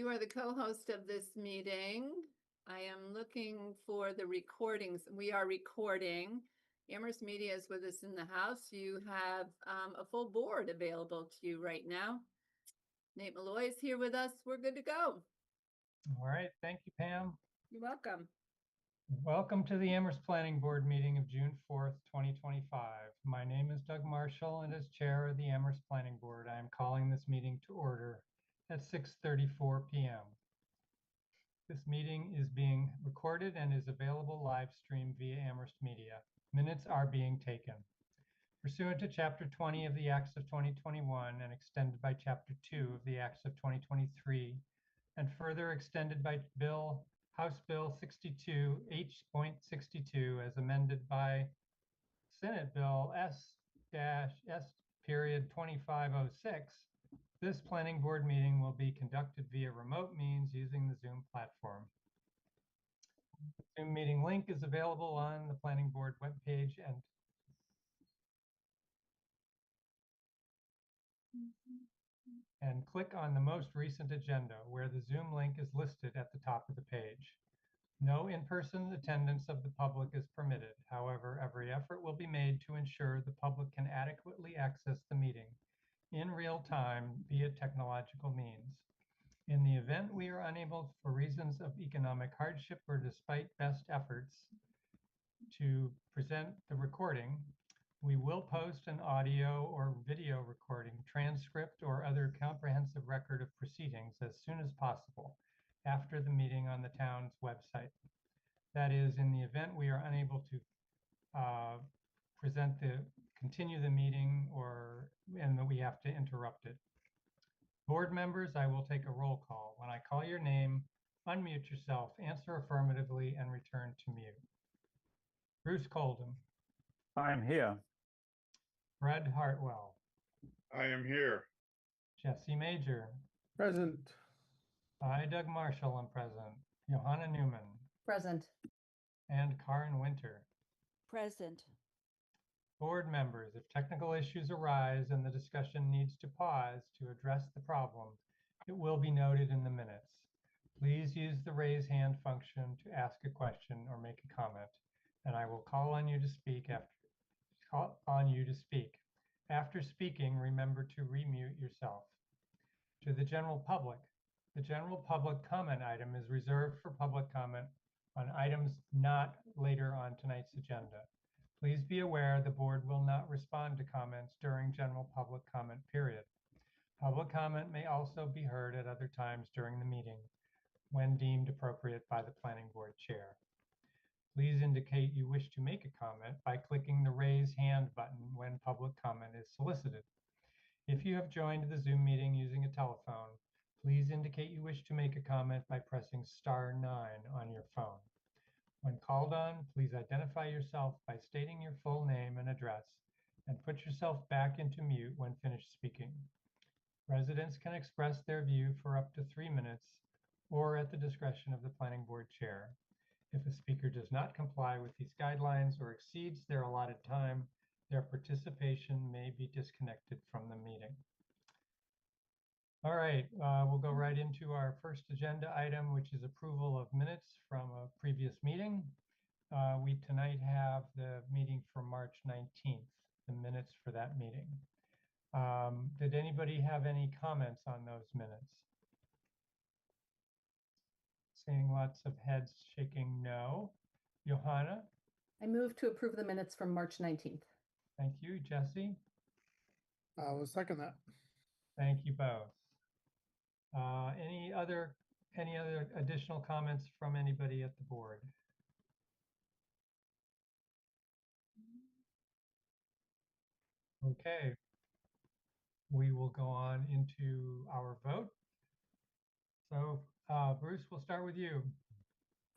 You are the co-host of this meeting. I am looking for the recordings. We are recording. Amherst Media is with us in the house. You have a full board available to you right now. Nate Malloy is here with us. We're good to go. All right, thank you, Pam. You're welcome. Welcome to the Amherst Planning Board meeting of June 4th, 2025. My name is Doug Marshall, and as chair of the Amherst Planning Board, I am calling this meeting to order at 6:34 p.m. This meeting is being recorded and is available live stream via Amherst Media. Minutes are being taken. Pursuant to Chapter 20 of the Acts of 2021 and extended by Chapter 2 of the Acts of 2023, and further extended by House Bill 62 H.62 as amended by Senate Bill S-S.2506, this planning board meeting will be conducted via remote means using the Zoom platform. The Zoom meeting link is available on the planning board webpage and click on the most recent agenda where the Zoom link is listed at the top of the page. No in-person attendance of the public is permitted. However, every effort will be made to ensure the public can adequately access the meeting in real time via technological means. In the event we are unable for reasons of economic hardship or despite best efforts to present the recording, we will post an audio or video recording, transcript, or other comprehensive record of proceedings as soon as possible after the meeting on the town's website. That is, in the event we are unable to continue the meeting and that we have to interrupt it. Board members, I will take a roll call. When I call your name, unmute yourself, answer affirmatively, and return to mute. Bruce Colden. I'm here. Fred Hartwell. I am here. Jesse Major. Present. I, Doug Marshall, am present. Johanna Newman. Present. And Karen Winter. Present. Board members, if technical issues arise and the discussion needs to pause to address the problem, it will be noted in the minutes. Please use the raise hand function to ask a question or make a comment, and I will call on you to speak After speaking, remember to remute yourself. To the general public comment item is reserved for public comment on items not later on tonight's agenda. Please be aware the board will not respond to comments during general public comment period. Public comment may also be heard at other times during the meeting when deemed appropriate by the planning board chair. Please indicate you wish to make a comment by clicking the raise hand button when public comment is solicited. If you have joined the Zoom meeting using a telephone, please indicate you wish to make a comment by pressing *9 on your phone. When called on, please identify yourself by stating your full name and address and put yourself back into mute when finished speaking. Residents can express their view for up to 3 minutes or at the discretion of the planning board chair. If a speaker does not comply with these guidelines or exceeds their allotted time, their participation may be disconnected from the meeting. All right, we'll go right into our first agenda item, which is approval of minutes from a previous meeting. We tonight have the meeting for March 19th, the minutes for that meeting. Did anybody have any comments on those minutes? Seeing lots of heads shaking no. Johanna? I move to approve the minutes from March 19th. Thank you. Jesse? I will second that. Thank you both. Any other additional comments from anybody at the board? Okay. We will go on into our vote. So, Bruce, we'll start with you.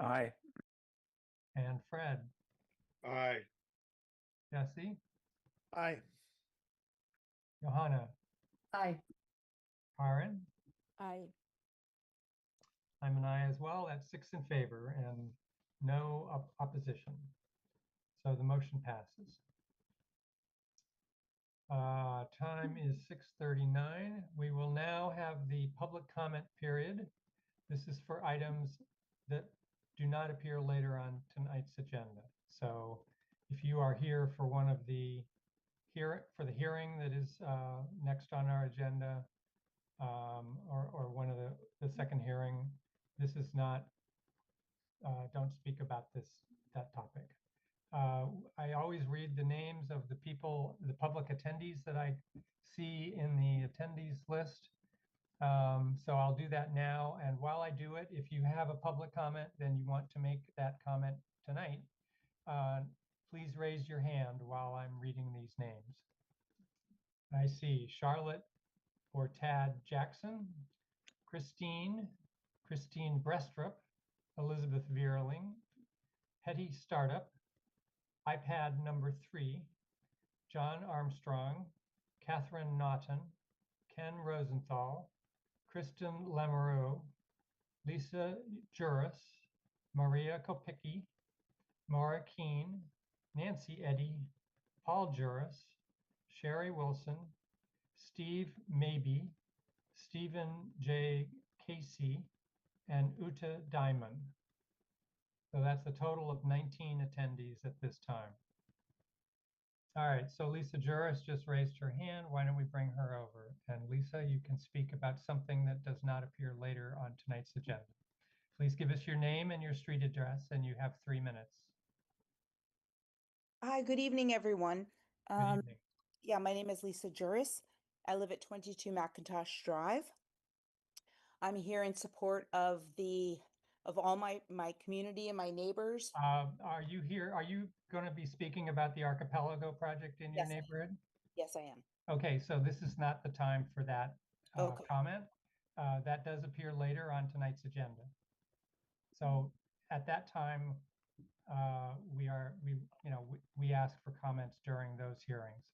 Aye. And Fred? Aye. Jesse? Aye. Johanna? Aye. Karen? Aye. I'm an aye as well. That's 6 in favor and no opposition. So the motion passes. Time is 6:39. We will now have the public comment period. This is for items that do not appear later on tonight's agenda. So if you are here for one of the for the hearing that is next on our agenda, or one of the second hearing, this is not, don't speak about that topic. I always read the names of the people, the public attendees that I see in the attendees list. So I'll do that now. And while I do it, if you have a public comment, then you want to make that comment tonight, please raise your hand while I'm reading these names. I see Charlotte or Tad Jackson, Christine Brestrup, Elizabeth Vierling, Hetty Startup, iPad number 3, John Armstrong, Catherine Naughton, Ken Rosenthal, Kristen Lamoureux, Lisa Juris, Maria Kopicki, Maura Keene, Nancy Eddy, Paul Juris, Sherry Wilson, Steve Maybe, Stephen J. Casey, and Uta Diamond. So that's a total of 19 attendees at this time. All right, so Lisa Juris just raised her hand. Why don't we bring her over? And Lisa, you can speak about something that does not appear later on tonight's agenda. Please give us your name and your street address, and you have 3 minutes. Hi, good evening, everyone. Good evening. Yeah, my name is Lisa Juris. I live at 22 McIntosh Drive. I'm here in support of all my community and my neighbors. Are you here? Are you going to be speaking about the Archipelago project in your Yes, I am. neighborhood? Yes, I am. Okay, so this is not the time for that Okay. comment. That does appear later on tonight's agenda. So at that time, we ask for comments during those hearings.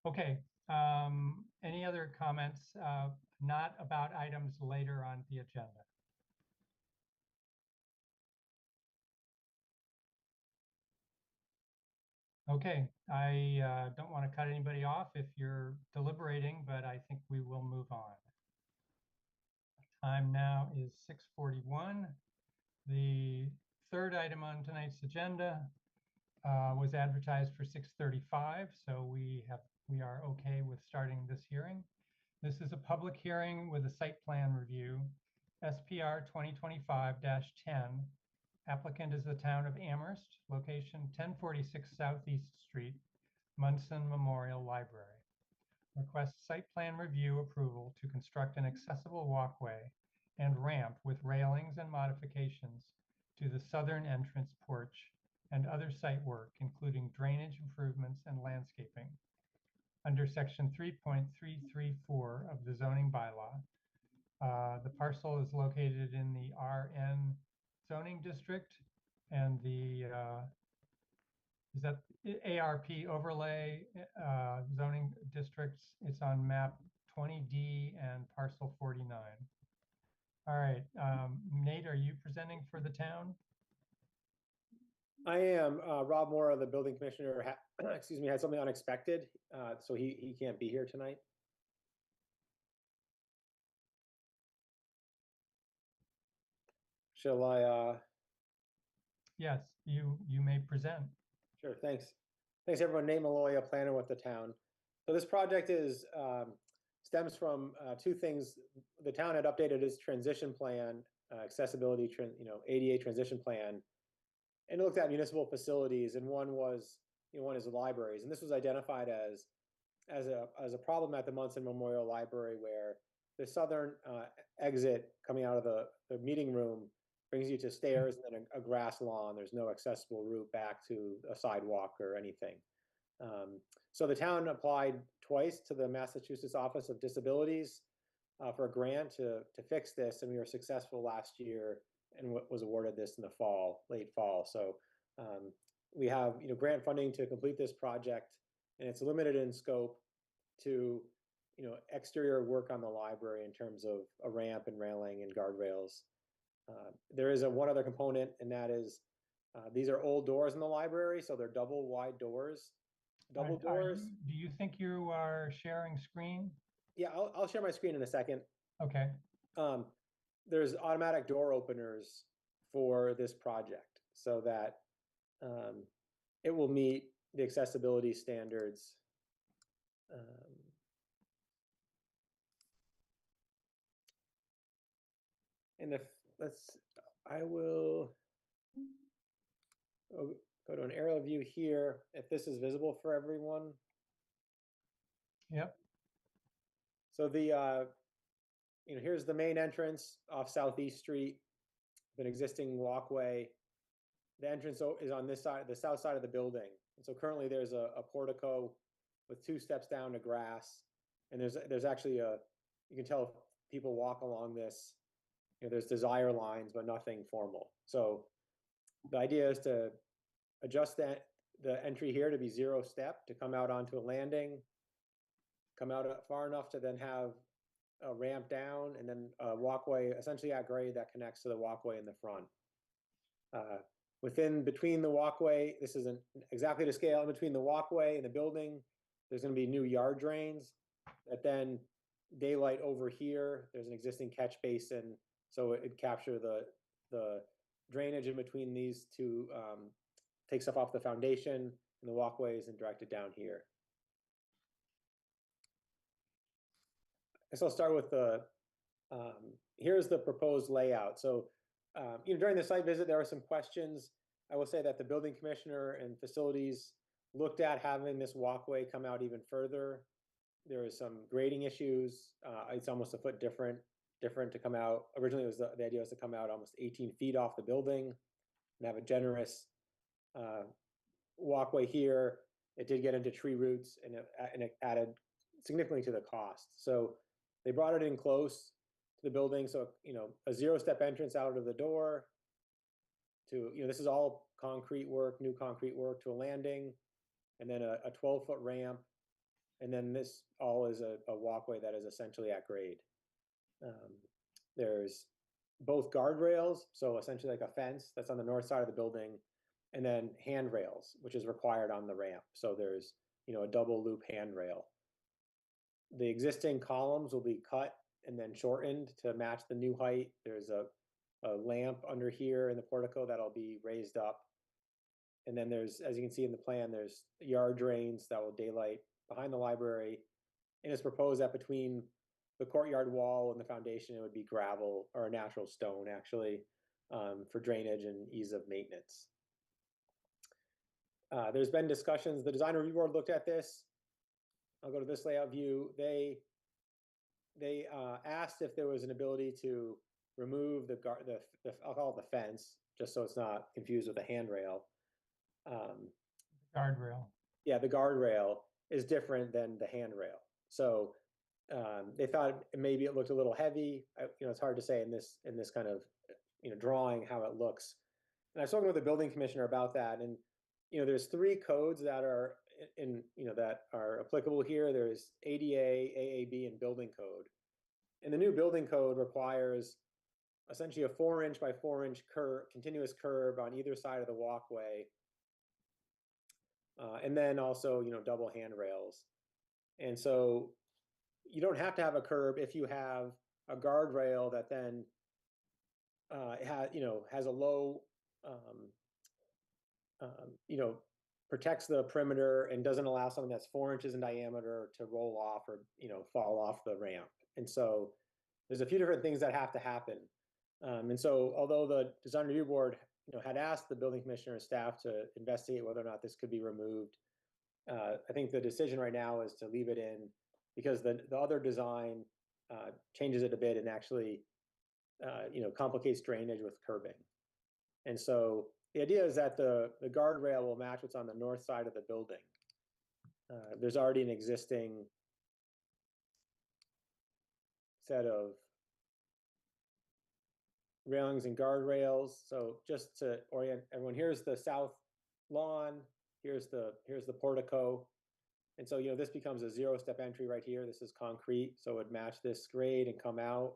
Okay, any other comments not about items later on the agenda? Okay, I don't want to cut anybody off if you're deliberating, but I think we will move on. Time now is 6:41. The third item on tonight's agenda was advertised for 6:35, so we are okay with starting this hearing. This is a public hearing with a site plan review, SPR 2025-10. Applicant is the town of Amherst, location 1046 Southeast Street, Munson Memorial Library. Requests site plan review approval to construct an accessible walkway and ramp with railings and modifications to the southern entrance porch and other site work, including drainage improvements and landscaping. Under section 3.334 of the zoning bylaw, the parcel is located in the RN zoning district, and the is that ARP overlay zoning districts. It's on map 20D and parcel 49. All right, Nate, are you presenting for the town? I am. Rob Moore, the building commissioner, excuse me, had something unexpected, so he can't be here tonight. Shall I? Yes, you may present. Sure, thanks. Thanks, everyone. Nate Maloya, planner with the town. So this project stems from two things. The town had updated its transition plan, accessibility, ADA transition plan, and it looked at municipal facilities, and one is libraries, and this was identified as a problem at the Munson Memorial Library, where the southern exit coming out of the meeting room brings you to stairs and then a grass lawn. There's no accessible route back to a sidewalk or anything. So the town applied twice to the Massachusetts Office of Disabilities for a grant to fix this, and we were successful last year and was awarded this in the late fall. So we have grant funding to complete this project, and it's limited in scope to exterior work on the library in terms of a ramp and railing and guardrails. There is one other component, and that is these are old doors in the library, so they're double wide doors. Do you think you are sharing screen? Yeah, I'll share my screen in a second. Okay, Um, there's automatic door openers for this project so that it will meet the accessibility standards. And if I will go to an aerial view here. If this is visible for everyone. yep, So here's the main entrance off Southeast Street, an existing walkway. The entrance is on this side, the south side of the building. And so currently there's a portico with 2 steps down to grass. And there's actually you can tell if people walk along this, there's desire lines, but nothing formal. So the idea is to adjust the entry here to be 0 step, to come out onto a landing, come out far enough to then have a ramp down, and then a walkway essentially at grade that connects to the walkway in the front. Between the walkway, this isn't exactly to scale, in between the walkway and the building, there's going to be new yard drains that then daylight over here. There's an existing catch basin, so it'd capture the drainage in between these two, take stuff off the foundation and the walkways and direct it down here. I guess I'll start with here's the proposed layout. So, during the site visit, there are some questions. I will say that the building commissioner and facilities looked at having this walkway come out even further. There is some grading issues. It's almost a foot different to come out. Originally, the idea was to come out almost 18 feet off the building and have a generous walkway here. It did get into tree roots, and it added significantly to the cost. So they brought it in close to the building. So, a 0-step entrance out of the door to, this is all concrete work, new concrete work, to a landing, and then a 12-foot ramp. And then this all is a walkway that is essentially at grade. There's both guardrails, so essentially like a fence that's on the north side of the building, and then handrails, which is required on the ramp. So there's, a double loop handrail. The existing columns will be cut and then shortened to match the new height. There's a lamp under here in the portico that'll be raised up. And then there's, as you can see in the plan, there's yard drains that will daylight behind the library. And it's proposed that between the courtyard wall and the foundation, it would be gravel or a natural stone, actually, for drainage and ease of maintenance. There's been discussions. The design review board looked at this. I'll go to this layout view. They asked if there was an ability to remove the I'll call it the fence, just so it's not confused with a handrail. guardrail. Yeah, the guardrail is different than the handrail. So they thought maybe it looked a little heavy. It's hard to say in this kind of drawing how it looks. And I've spoken with the building commissioner about that. And there's 3 codes that are that are applicable here. There's ADA, AAB, and building code. And the new building code requires essentially a 4-inch by 4-inch continuous curb on either side of the walkway. And then also, double handrails. And so you don't have to have a curb if you have a guardrail that then has a low, protects the perimeter and doesn't allow something that's 4 inches in diameter to roll off or, fall off the ramp. And so there's a few different things that have to happen. And so although the design review board, had asked the building commissioner and staff to investigate whether or not this could be removed, I think the decision right now is to leave it in, because the other design changes it a bit and actually, complicates drainage with curbing. And so the idea is that the guardrail will match what's on the north side of the building. There's already an existing set of railings and guardrails. So just to orient everyone, here's the south lawn, here's the portico. And so, this becomes a 0-step entry right here. This is concrete, so it would match this grade and come out.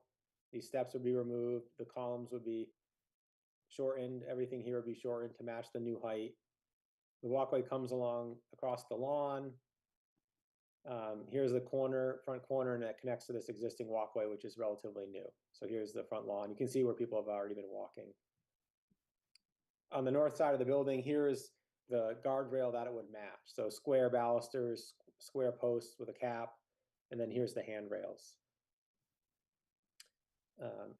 These steps would be removed. The columns would be shortened. Everything here would be shortened to match the new height. The walkway comes along across the lawn. Here's the front corner, and that connects to this existing walkway, which is relatively new. So here's the front lawn. You can see where people have already been walking. On the north side of the building, here's the guardrail that it would match. So square balusters, square posts with a cap, and then here's the handrails.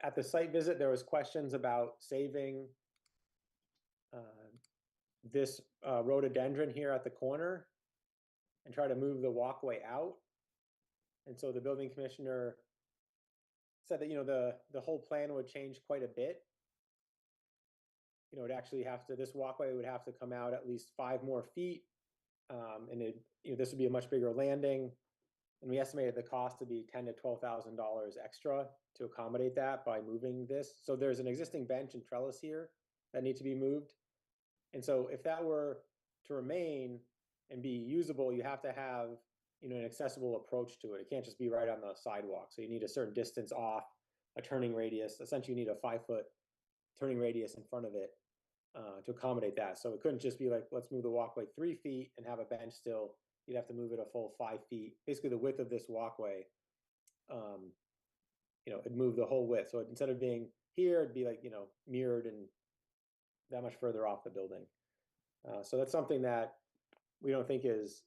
At the site visit, there was questions about saving this rhododendron here at the corner and try to move the walkway out. And so the building commissioner said that, the whole plan would change quite a bit. It'd actually this walkway would have to come out at least 5 more feet. And this would be a much bigger landing. And we estimated the cost to be $10,000 to $12,000 extra to accommodate that by moving this. So there's an existing bench and trellis here that need to be moved. And so if that were to remain and be usable, you have to have, an accessible approach to it. It can't just be right on the sidewalk. So you need a certain distance off, a turning radius. Essentially, you need a 5-foot turning radius in front of it to accommodate that. So it couldn't just be like, let's move the walkway 3 feet and have a bench still. You'd have to move it a full 5 feet. Basically, the width of this walkway, it'd move the whole width. So instead of being here, it'd be like, mirrored and that much further off the building. So that's something that we don't think is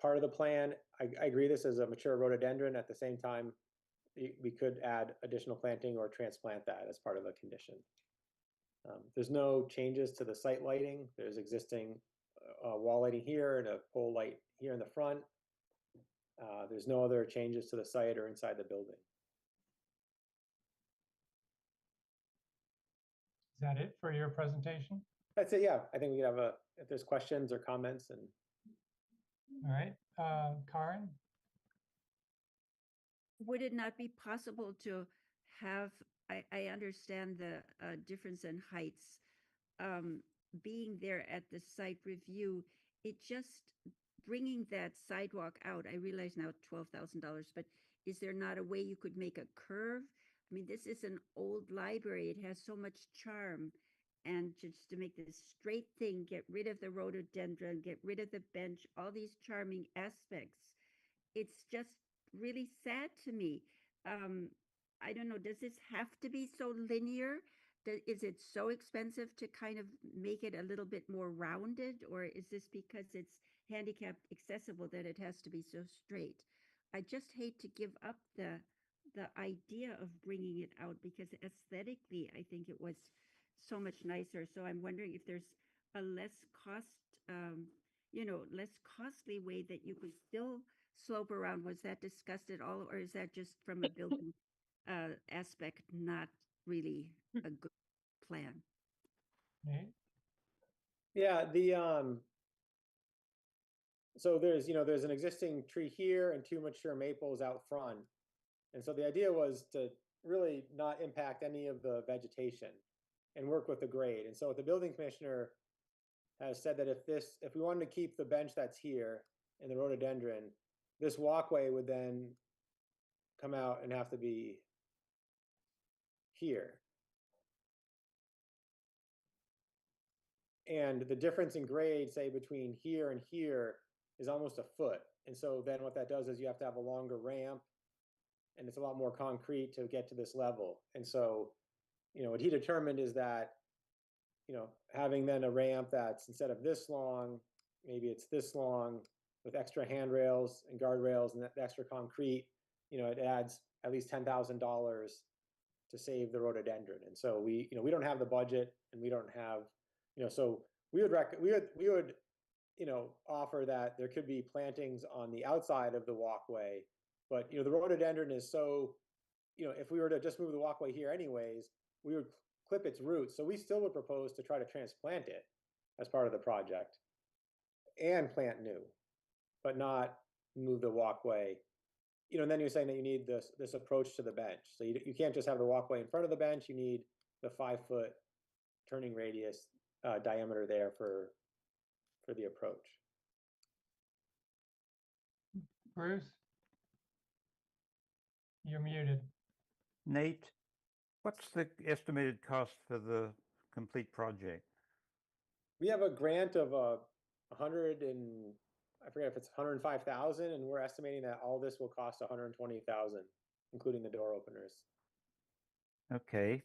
part of the plan. I agree this is a mature rhododendron. At the same time, we could add additional planting or transplant that as part of a condition. There's no changes to the site lighting. There's existing wall lighting here and a pole light here in the front. There's no other changes to the site or inside the building. Is that it for your presentation? That's it, yeah. I think we could have if there's questions or comments. And All right, Karen? Would it not be possible to have, I understand the difference in heights, being there at the site review, it just bringing that sidewalk out, I realize now $12,000, but is there not a way you could make a curve? I mean, this is an old library. It has so much charm. And just to make this straight thing, get rid of the rhododendron, get rid of the bench, all these charming aspects. It's just really sad to me. I don't know, does this have to be so linear? Is it so expensive to kind of make it a little bit more rounded? Or is this because it's handicapped accessible that it has to be so straight? I just hate to give up the idea of bringing it out because aesthetically, I think it was so much nicer. So I'm wondering if there's a less costly way that you could still slope around. Was that discussed at all, or is that just from a building aspect not really a good plan? Nate? yeah, so there's an existing tree here and 2 mature maples out front. And so the idea was to really not impact any of the vegetation and work with the grade. And so the building commissioner has said that if we wanted to keep the bench that's here in the rhododendron, this walkway would then come out and have to be here. And the difference in grade, say between here and here, is almost a foot. And so then what that does is you have to have a longer ramp, and it's a lot more concrete to get to this level. And so, what he determined is that, having then a ramp that's instead of this long, maybe it's this long with extra handrails and guardrails and that extra concrete, it adds at least $10,000 to save the rhododendron. And so we don't have the budget, and we don't have, so we would offer that there could be plantings on the outside of the walkway, but the rhododendron is so, if we were to just move the walkway here anyways, we would clip its roots. So we still would propose to try to transplant it as part of the project and plant new, but not move the walkway. And then you're saying that you need this approach to the bench. So you can't just have the walkway in front of the bench. You need the 5-foot turning radius diameter there for the approach. Bruce? You're muted. Nate, what's the estimated cost for the complete project? We have a grant of $120,000 I forget if it's 105,000, and we're estimating that all this will cost 120,000, including the door openers. Okay.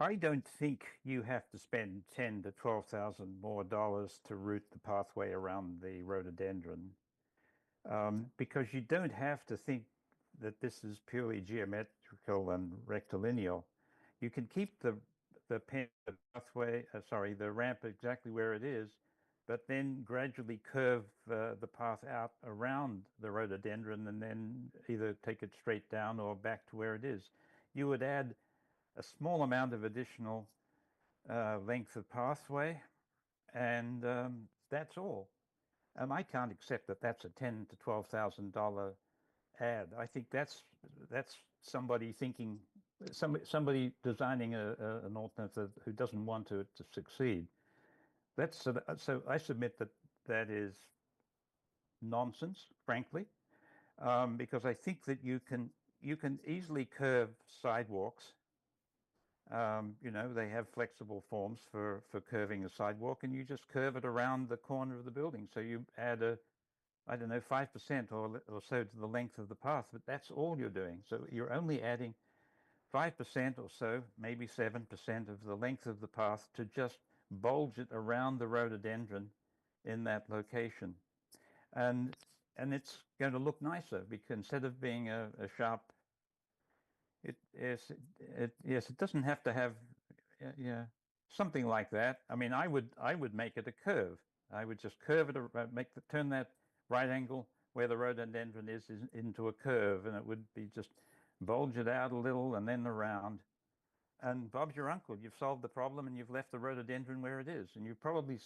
I don't think you have to spend 10 to 12,000 more dollars to route the pathway around the rhododendron, because you don't have to think that this is purely geometrical and rectilineal. You can keep the pathway, sorry, the ramp exactly where it is, but then gradually curve the path out around the rhododendron and then either take it straight down or back to where it is. You would add a small amount of additional length of pathway, and that's all. I can't accept that that's a $10,000 to $12,000 ad. I think that's somebody thinking, somebody designing an alternative who doesn't want it to succeed. That's so I submit that that is nonsense, frankly, because I think that you can easily curve sidewalks. You know, they have flexible forms for curving a sidewalk, and you just curve it around the corner of the building. So you add I don't know, 5% or so to the length of the path, but that's all you're doing. So you're only adding 5% or so, maybe 7% of the length of the path to just bulge it around the rhododendron in that location. And it's going to look nicer because instead of being a sharp, yes, it doesn't have to have, yeah, something like that. I mean, I would make it a curve. I would just curve it, turn that right angle where the rhododendron is into a curve, and it would be just bulge it out a little and then around. And Bob's your uncle. You've solved the problem, and you've left the rhododendron where it is. And you've probably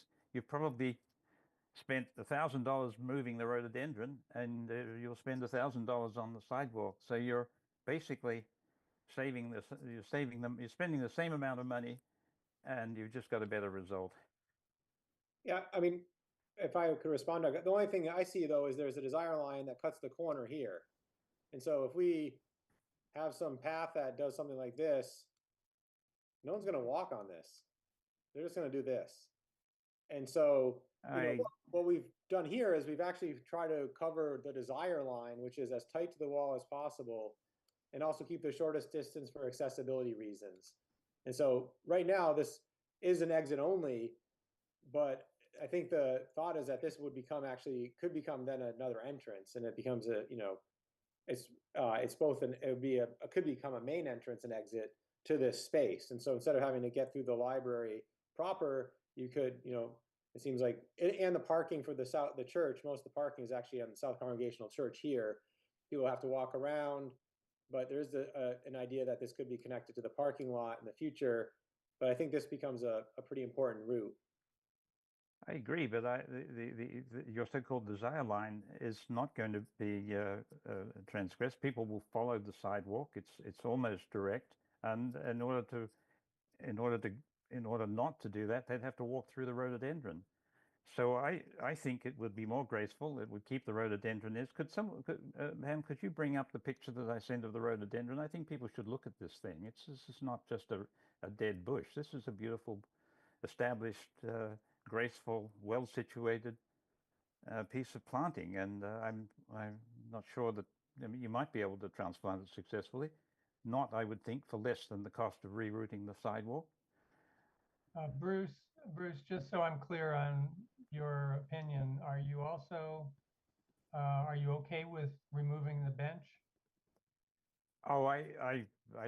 spent $1,000 moving the rhododendron, and you'll spend $1,000 on the sidewalk. So you're basically saving this. You're spending the same amount of money, and you've just got a better result. Yeah, I mean, if I could respond, the only thing I see though is there's a desire line that cuts the corner here. And so if we have some path that does something like this, no one's going to walk on this. They're just going to do this. And so, you know, what we've done here is we've actually tried to cover the desire line, which is as tight to the wall as possible, and also keep the shortest distance for accessibility reasons. And so right now, this is an exit only, but I think the thought is that this would become could become then another entrance, and it becomes a, you know, it's both it could become a main entrance and exit to this space. And so instead of having to get through the library proper, you could, you know, it seems like, and the parking for the church, most of the parking is actually on the South Congregational Church here. People have to walk around, but there's an idea that this could be connected to the parking lot in the future. But I think this becomes a pretty important route. I agree, but your so-called desire line is not going to be transgressed. People will follow the sidewalk. It's almost direct, and in order not to do that, they'd have to walk through the rhododendron. So I think it would be more graceful. It would keep the rhododendron is. Ham, could you bring up the picture that I sent of the rhododendron? I think people should look at this thing. This is not just a dead bush. This is a beautiful, established, graceful, well-situated piece of planting, and I'm not sure that, I mean, you might be able to transplant it successfully. Not, I would think, for less than the cost of rerouting the sidewalk. Bruce, just so I'm clear on your opinion, are you okay with removing the bench? Oh, I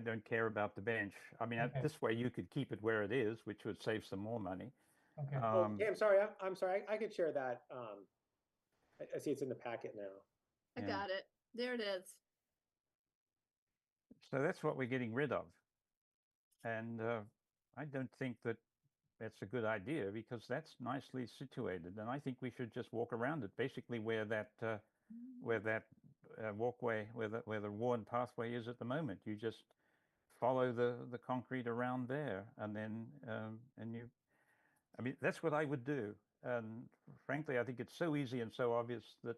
don't care about the bench. I mean, Okay. this way you could keep it where it is, which would save some more money. Okay. I'm sorry. I'm sorry. I could share that. I see it's in the packet now. I Yeah. got it. There it is. So that's what we're getting rid of. And I don't think that that's a good idea because that's nicely situated. And I think we should just walk around it, basically where that walkway, where the worn pathway is at the moment. You just follow the concrete around there, and then I mean, that's what I would do. And frankly, I think it's so easy and so obvious that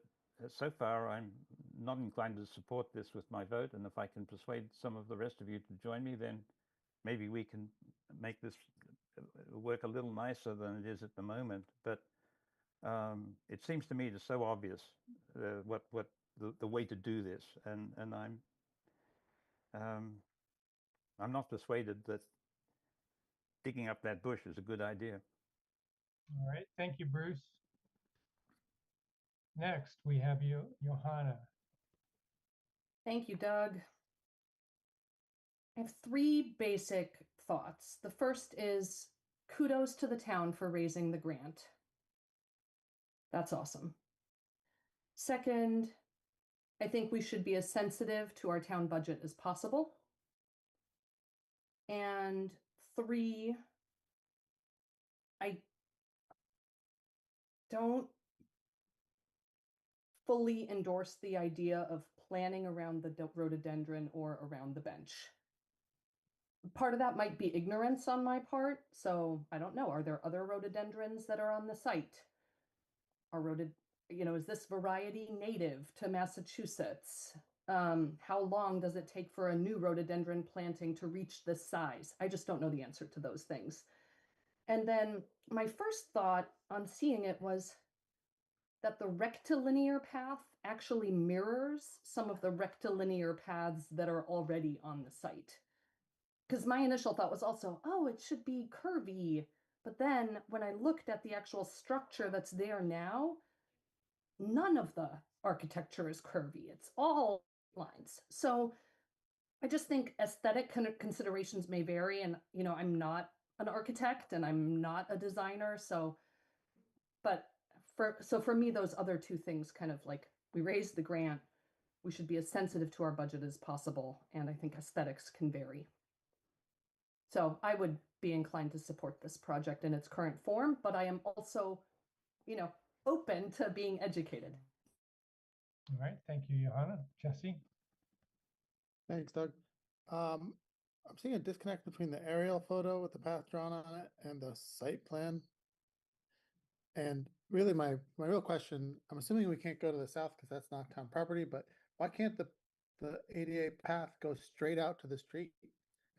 so far I'm not inclined to support this with my vote. And if I can persuade some of the rest of you to join me, then maybe we can make this work a little nicer than it is at the moment. But it seems to me it's so obvious what the way to do this, and I'm not persuaded that digging up that bush is a good idea. All right, thank you, Bruce. Next, we have you, Johanna. Thank you, Doug. I have three basic thoughts. The first is kudos to the town for raising the grant. That's awesome. Second, I think we should be as sensitive to our town budget as possible. And three, I don't fully endorse the idea of planning around the rhododendron or around the bench. Part of that might be ignorance on my part. So I don't know. Are there other rhododendrons that are on the site? Is this variety native to Massachusetts? How long does it take for a new rhododendron planting to reach this size? I just don't know the answer to those things. And then my first thought on seeing it was that the rectilinear path actually mirrors some of the rectilinear paths that are already on the site. Because my initial thought was also, oh, it should be curvy. But then when I looked at the actual structure that's there now, none of the architecture is curvy. It's all lines. So I just think aesthetic considerations may vary. And, I'm not an architect and I'm not a designer. So for me, those other two things kind of like, we raised the grant, we should be as sensitive to our budget as possible. And I think aesthetics can vary. So I would be inclined to support this project in its current form, but I am also, open to being educated. All right, thank you, Johanna. Jesse? Thanks, Doug. I'm seeing a disconnect between the aerial photo with the path drawn on it and the site plan. And really my real question, I'm assuming we can't go to the south because that's not town property, but why can't the ADA path go straight out to the street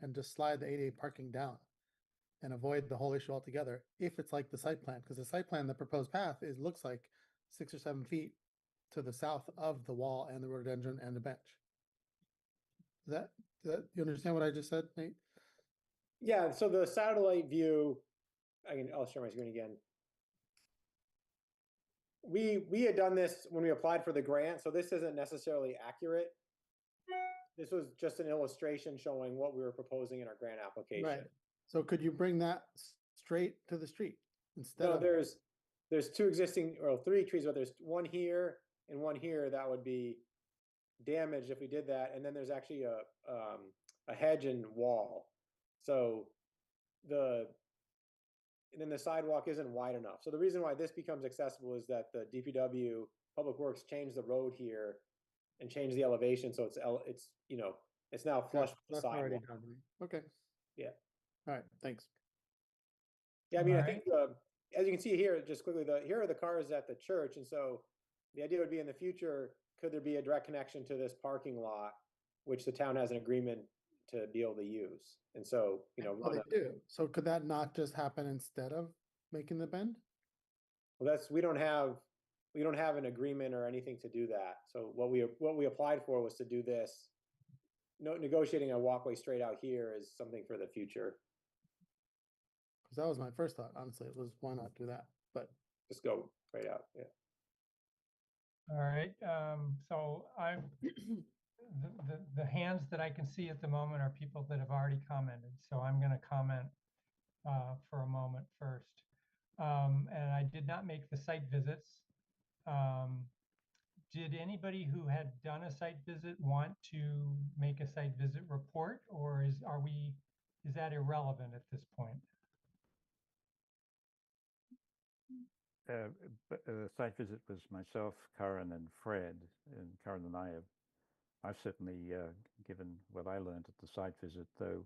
and just slide the ADA parking down and avoid the whole issue altogether if it's like the site plan? Because the site plan, the proposed path looks like 6 or 7 feet to the south of the wall and the rhododendron and the bench. That you understand what I just said, Nate? Yeah, so the satellite view, I'll share my screen again. We had done this when we applied for the grant, so this isn't necessarily accurate. This was just an illustration showing what we were proposing in our grant application. Right. So could you bring that straight to the street instead No, of? there's two existing, or 3 trees, but there's one here and one here that would be damaged if we did that. And then there's actually a hedge and wall. So and then the sidewalk isn't wide enough. So the reason why this becomes accessible is that the DPW Public Works changed the road here and changed the elevation, so it's now flush with the sidewalk. Okay. Yeah. All right. Thanks. Yeah, I mean, All I think as you can see here, just quickly, here are the cars at the church, and so the idea would be in the future, could there be a direct connection to this parking lot, which the town has an agreement to be able to use? And so, Well, they do. So could that not just happen instead of making the bend? well, we don't have an agreement or anything to do that. So what we applied for was to do this. Negotiating a walkway straight out here is something for the future. Because that was my first thought. Honestly, it was why not do that? But Just go right out. Yeah. All right, so the hands that I can see at the moment are people that have already commented. So I'm going to comment for a moment first. And I did not make the site visits. Did anybody who had done a site visit want to make a site visit report, or is that irrelevant at this point? The site visit was myself, Karen, and Fred. And Karen and I've certainly given what I learned at the site visit, though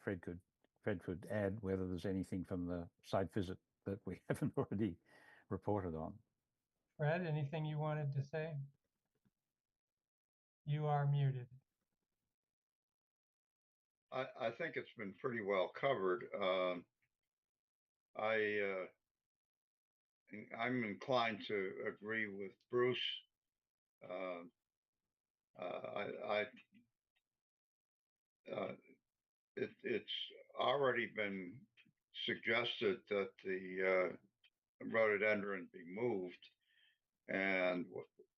Fred could add whether there's anything from the site visit that we haven't already reported on. Fred, anything you wanted to say? You are muted. I think it's been pretty well covered. I'm inclined to agree with Bruce. Um, it's already been suggested that the rhododendron be moved, and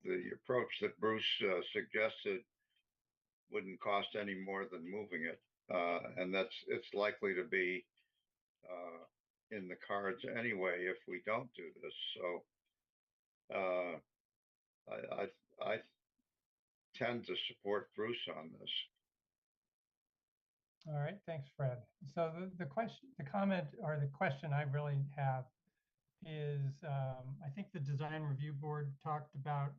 the approach that Bruce suggested wouldn't cost any more than moving it, and it's likely to be in the cards anyway if we don't do this. So I tend to support Bruce on this. All right, thanks, Fred. So the question, the comment or the question I really have is, I think the design review board talked about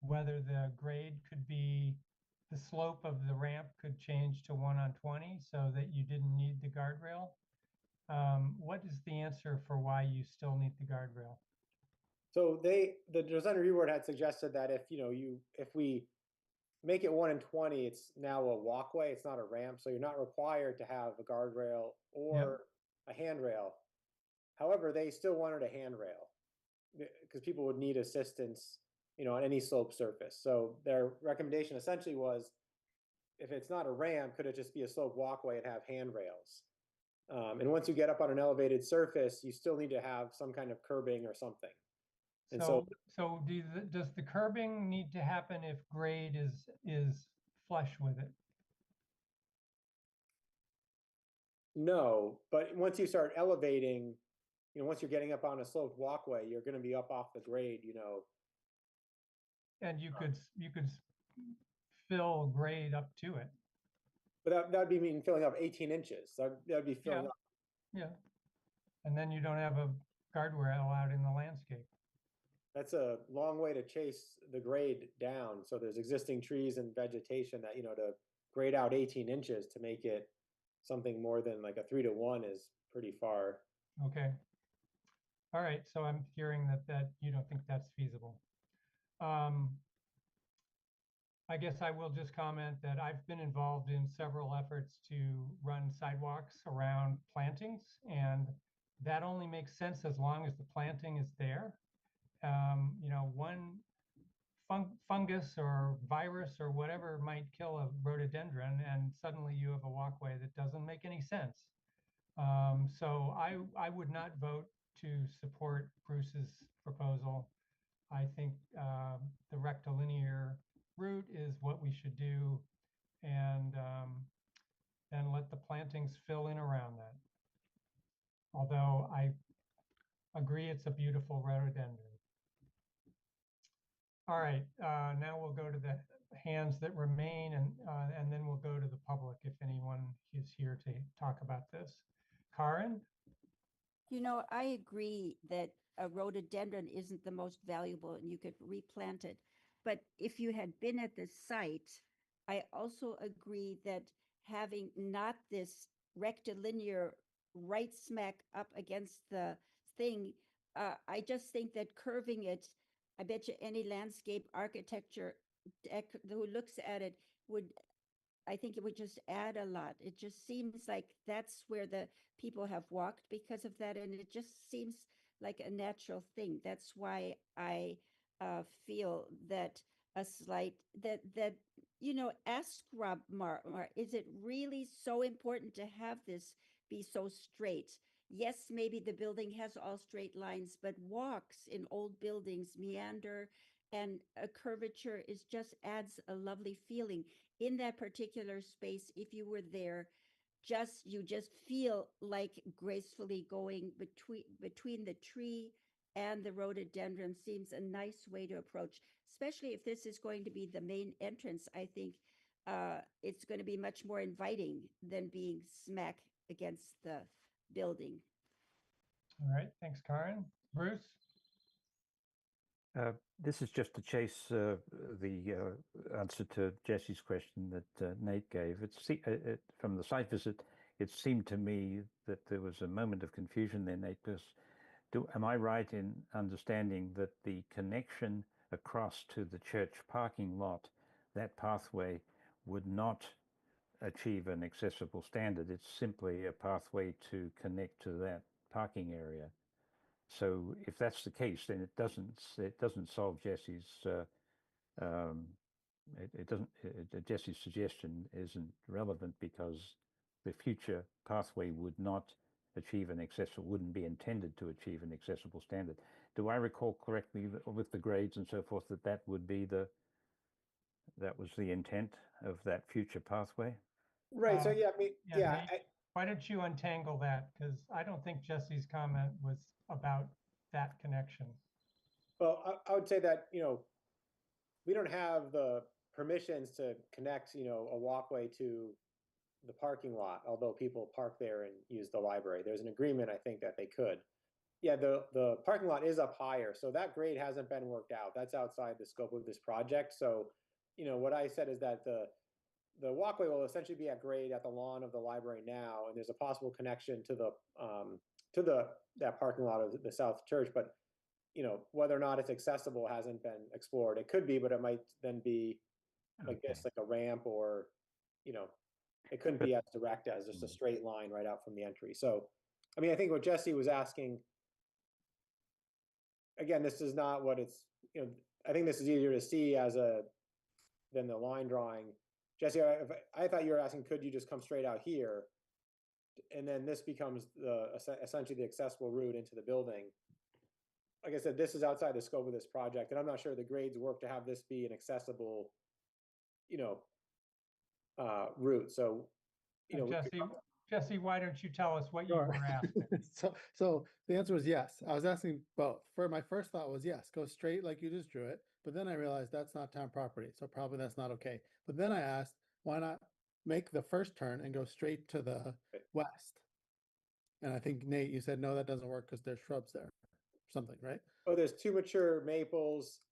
whether the grade could be, the slope of the ramp could change to 1/20 so that you didn't need the guardrail. What is the answer for why you still need the guardrail? So the design review board had suggested that if we make it 1/20, it's now a walkway, it's not a ramp, so you're not required to have a guardrail or a handrail. However, they still wanted a handrail because people would need assistance, on any slope surface. So their recommendation essentially was, if it's not a ramp, could it just be a slope walkway and have handrails? And once you get up on an elevated surface, you still need to have some kind of curbing or something. And So does the curbing need to happen if grade is flush with it? no, but once you start elevating, once you're getting up on a sloped walkway, you're going to be up off the grade, And you could fill grade up to it. But that would be mean filling up 18 inches. That'd be filling Yeah. up. Yeah. And then you don't have a guardrail out in the landscape. That's a long way to chase the grade down. So there's existing trees and vegetation that, to grade out 18 inches to make it something more than like a 3-to-1 is pretty far. Okay. All right. So I'm hearing that you don't think that's feasible. I guess I will just comment that I've been involved in several efforts to run sidewalks around plantings, and that only makes sense as long as the planting is there. One fungus or virus or whatever might kill a rhododendron, and suddenly you have a walkway that doesn't make any sense. So I would not vote to support Bruce's proposal. I think the rectilinear route is what we should do, and then let the plantings fill in around that. Although I agree it's a beautiful rhododendron. All right, now we'll go to the hands that remain, and then we'll go to the public if anyone is here to talk about this. Karen? I agree that a rhododendron isn't the most valuable and you could replant it. But if you had been at the site, I also agree that having not this rectilinear right smack up against the thing, I just think that curving it, I bet you any landscape architecture who looks at it I think it would just add a lot. It just seems like that's where the people have walked because of that. And it just seems like a natural thing. That's why I feel that ask Rob Mar, is it really so important to have this be so straight? Yes, maybe the building has all straight lines, but walks in old buildings meander, and a curvature just adds a lovely feeling in that particular space. If you were there, you just feel like gracefully going between the tree and the rhododendron seems a nice way to approach, especially if this is going to be the main entrance. I think it's going to be much more inviting than being smack against the building. All right, thanks, Karen. Bruce? This is just to chase the answer to Jesse's question that Nate gave. From the site visit, it seemed to me that there was a moment of confusion there, Nate, because am I right in understanding that the connection across to the church parking lot, that pathway would not achieve an accessible standard. It's simply a pathway to connect to that parking area. So if that's the case, then it doesn't solve Jesse's Jesse's suggestion isn't relevant because the future pathway would not achieve an accessible, wouldn't be intended to achieve an accessible standard. Do I recall correctly with the grades and so forth that would be that was the intent of that future pathway? Right. So yeah, I mean, yeah, Nate, why don't you untangle that? Because I don't think Jesse's comment was about that connection. well, I would say that, we don't have the permissions to connect, a walkway to the parking lot, although people park there and use the library. There's an agreement, I think, that they could. Yeah, the parking lot is up higher, so that grade hasn't been worked out. That's outside the scope of this project. So, what I said is that the walkway will essentially be at grade at the lawn of the library now, and there's a possible connection to that parking lot of the South Church. But whether or not it's accessible hasn't been explored. It could be, but it might then be like Okay. this, like a ramp, or it couldn't be as direct as just a straight line right out from the entry. So, I mean, I think what Jesse was asking, again, this is not what it's, I think this is easier to see than the line drawing. Jesse, I thought you were asking, could you just come straight out here? And then this becomes essentially the accessible route into the building. Like I said, this is outside the scope of this project, and I'm not sure the grades work to have this be an accessible, route. So, Jesse, why don't you tell us what you Sure. were asking? So the answer was yes. I was asking both. For my first thought was yes, go straight like you just drew it. But then I realized that's not town property, so probably that's not okay. But then I asked, why not make the first turn and go straight to the west? And I think Nate, you said no, that doesn't work because there's shrubs there, or something, right? Oh, there's two mature maples.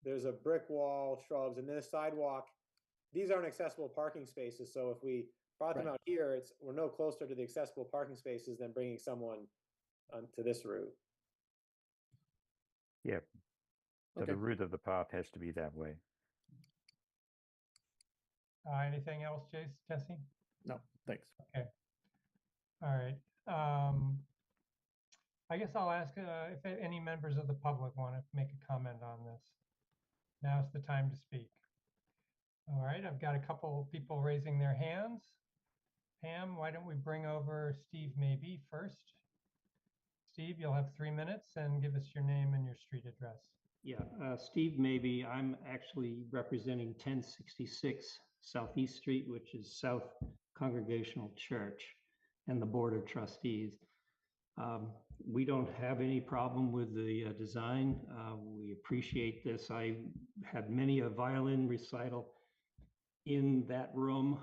There's a brick wall, shrubs, and then a sidewalk. These aren't accessible parking spaces. So if we brought them Right. out here, we're no closer to the accessible parking spaces than bringing someone to this route. Yeah. So Okay. the route of the path has to be that way. Anything else, Jesse? No, thanks. Okay. All right. I guess I'll ask if any members of the public want to make a comment on this. Now's the time to speak. All right, I've got a couple people raising their hands. Pam, why don't we bring over Steve Maybe first? Steve, you'll have 3 minutes and give us your name and your street address. Yeah, Steve Maybe. I'm actually representing 1066 Southeast Street, which is South Congregational Church, and the Board of Trustees. We don't have any problem with the design. We appreciate this. I had many a violin recital in that room,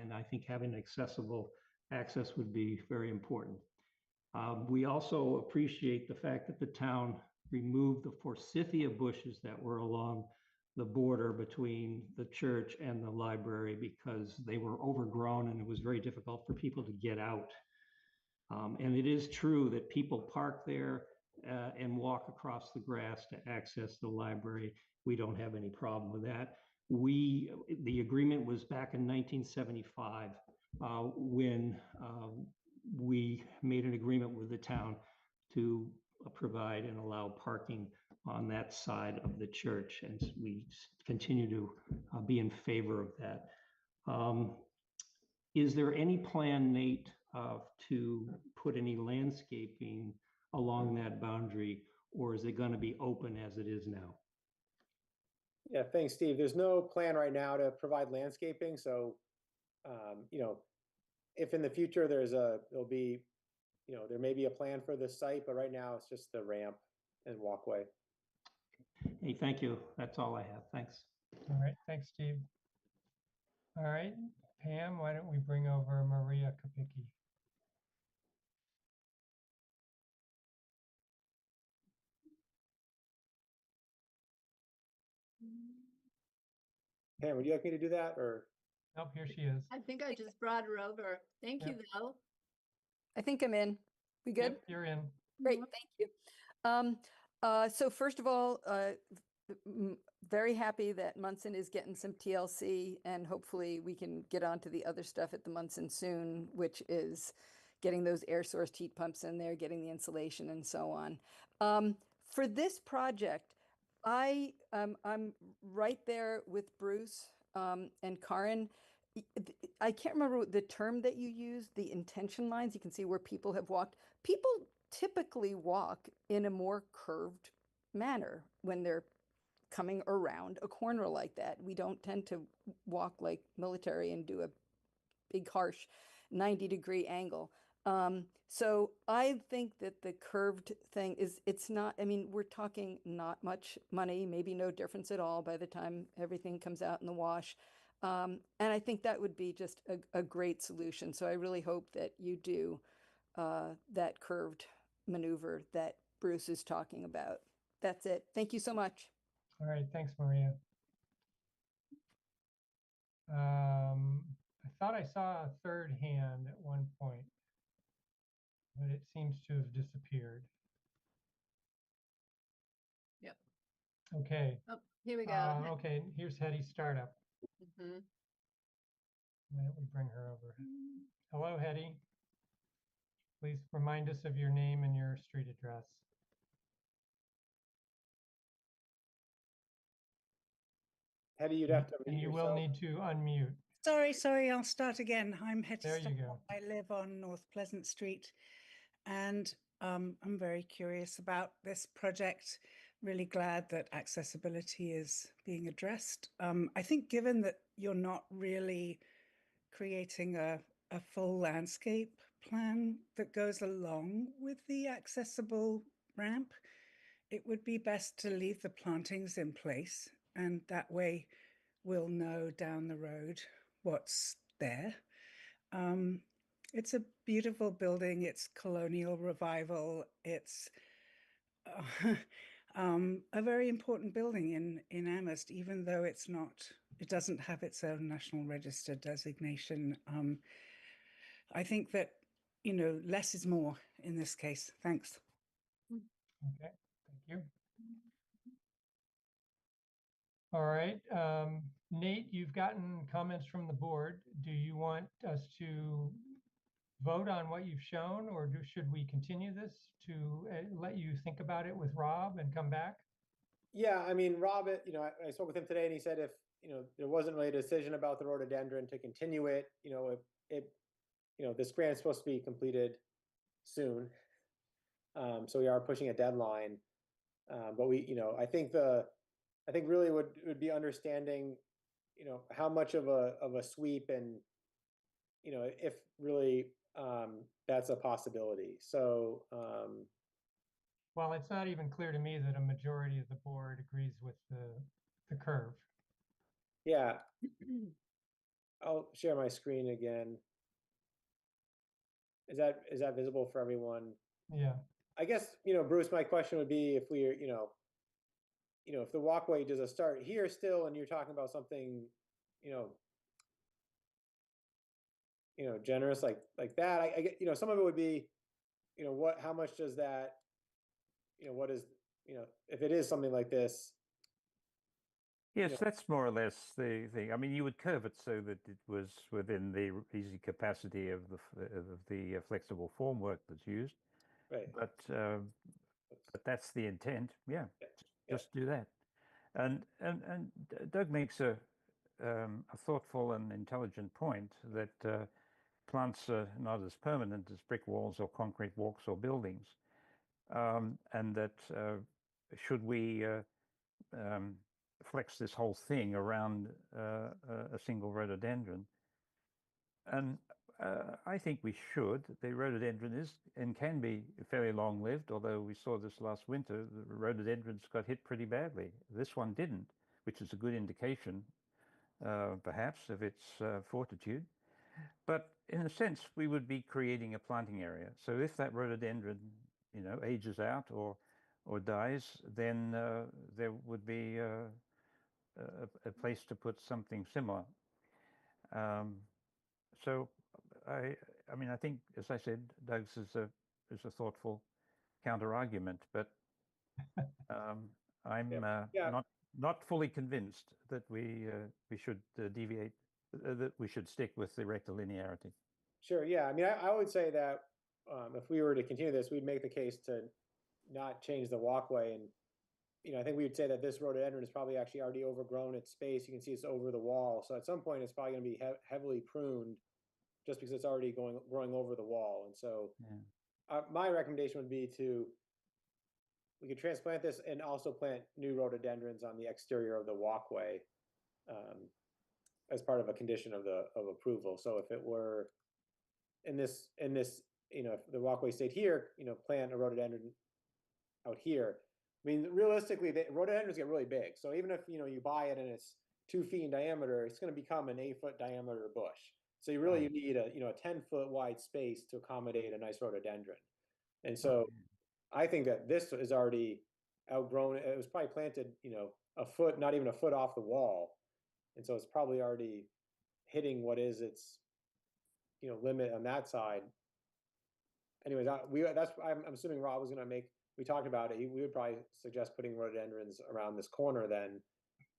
and I think having accessible access would be very important. We also appreciate the fact that the town removed the forsythia bushes that were along the border between the church and the library because they were overgrown and it was very difficult for people to get out. And it is true that people park there and walk across the grass to access the library. We don't have any problem with that. The agreement was back in 1975 when we made an agreement with the town to provide and allow parking on that side of the church, and we continue to be in favor of that. Is there any plan, Nate, to put any landscaping along that boundary, or is it going to be open as it is now? Yeah, thanks, Steve. There's no plan right now to provide landscaping. So, if in the future there'll be, there may be a plan for this site, but right now it's just the ramp and walkway. Hey, thank you. That's all I have. Thanks. All right, thanks, Steve. All right, Pam, why don't we bring over Maria Kapicki? Pam, would you like me to do that, or? Nope, here she is. I think I just brought her over. Thank you, though. I think I'm in. We good? Yep, you're in. Great, thank you. So first of all, very happy that Munson is getting some TLC, and hopefully we can get on to the other stuff at the Munson soon, which is getting those air source heat pumps in there, getting the insulation and so on. For this project, I'm right there with Bruce and Karin. I can't remember the term that you used, the intention lines. You can see where people have walked. People typically walk in a more curved manner when they're coming around a corner like that. We don't tend to walk like military and do a big, harsh 90-degree angle. So I think that the curved thing is, it's not, I mean, we're talking not much money, maybe no difference at all by the time everything comes out in the wash. And I think that would be just a great solution. So I really hope that you do that curved maneuver that Bruce is talking about. That's it. Thank you so much. All right, thanks, Maria. I thought I saw a third hand at one point, but it seems to have disappeared. Yep. Okay. Oh, here we go. Okay, here's Hetty Startup. Mhm. Why don't we bring her over? Hello, Hetty. Please remind us of your name and your street address. Hetty, you'd have to And mute you will yourself. need to unmute. Sorry, I'll start again. I'm Hetty There you Starr. go. I live on North Pleasant Street, and I'm very curious about this project. Really glad that accessibility is being addressed. I think given that you're not really creating a full landscape plan that goes along with the accessible ramp, it would be best to leave the plantings in place, and that way we'll know down the road what's there. It's a beautiful building. It's colonial revival. It's a very important building in Amherst, even though it doesn't have its own National Register designation. I think that, less is more in this case. Thanks. Okay, thank you. All right, Nate, you've gotten comments from the board. Do you want us to vote on what you've shown, or should we continue this to let you think about it with Rob and come back? Yeah, I mean, Rob, I spoke with him today, and he said if there wasn't really a decision about the rhododendron to continue it, this grant's supposed to be completed soon, so we are pushing a deadline. But I think really would be understanding, how much of a sweep, and if really that's a possibility. So. Well, it's not even clear to me that a majority of the board agrees with the curve. Yeah. I'll share my screen again. Is that visible for everyone? Yeah. I guess, Bruce, my question would be if we're, if the walkway does a start here still, and you're talking about something, generous like that, I get, some of it would be, how much does that, what is, if it is something like this. Yes, Yeah. that's more or less the thing. I mean, you would curve it so that it was within the easy capacity of the flexible formwork that's used. Right. But that's the intent. Yeah, Yeah. just do that. And Doug makes a thoughtful and intelligent point that plants are not as permanent as brick walls or concrete walks or buildings, and that should we flex this whole thing around a single rhododendron. And I think we should. The rhododendron is and can be fairly long-lived, although we saw this last winter, the rhododendrons got hit pretty badly. This one didn't, which is a good indication, perhaps, of its fortitude. But in a sense, we would be creating a planting area. So if that rhododendron, ages out or dies, then there would be a place to put something similar. So I mean, I think, as I said, Doug's is a thoughtful counter argument, but I'm Yeah. not not fully convinced that we should deviate, that we should stick with the rectilinearity. Sure, yeah. I mean, I would say that if we were to continue this, we'd make the case to not change the walkway. And, I think we would say that this rhododendron is probably actually already overgrown its space. You can see it's over the wall. So at some point, it's probably going to be heavily pruned just because it's already growing over the wall. And so my recommendation would be we could transplant this and also plant new rhododendrons on the exterior of the walkway as part of a condition of approval. So if it were in this, if the walkway stayed here, plant a rhododendron out here. I mean, realistically, the rhododendrons get really big. So even if, you buy it and it's 2 feet in diameter, it's going to become an 8-foot diameter bush. So you really need a 10-foot wide space to accommodate a nice rhododendron. And so I think that this is already outgrown. It was probably planted, a foot, not even a foot off the wall. And so it's probably already hitting what is its, limit on that side. Anyways, I'm assuming Rob was going to we talked about it. We would probably suggest putting rhododendrons around this corner then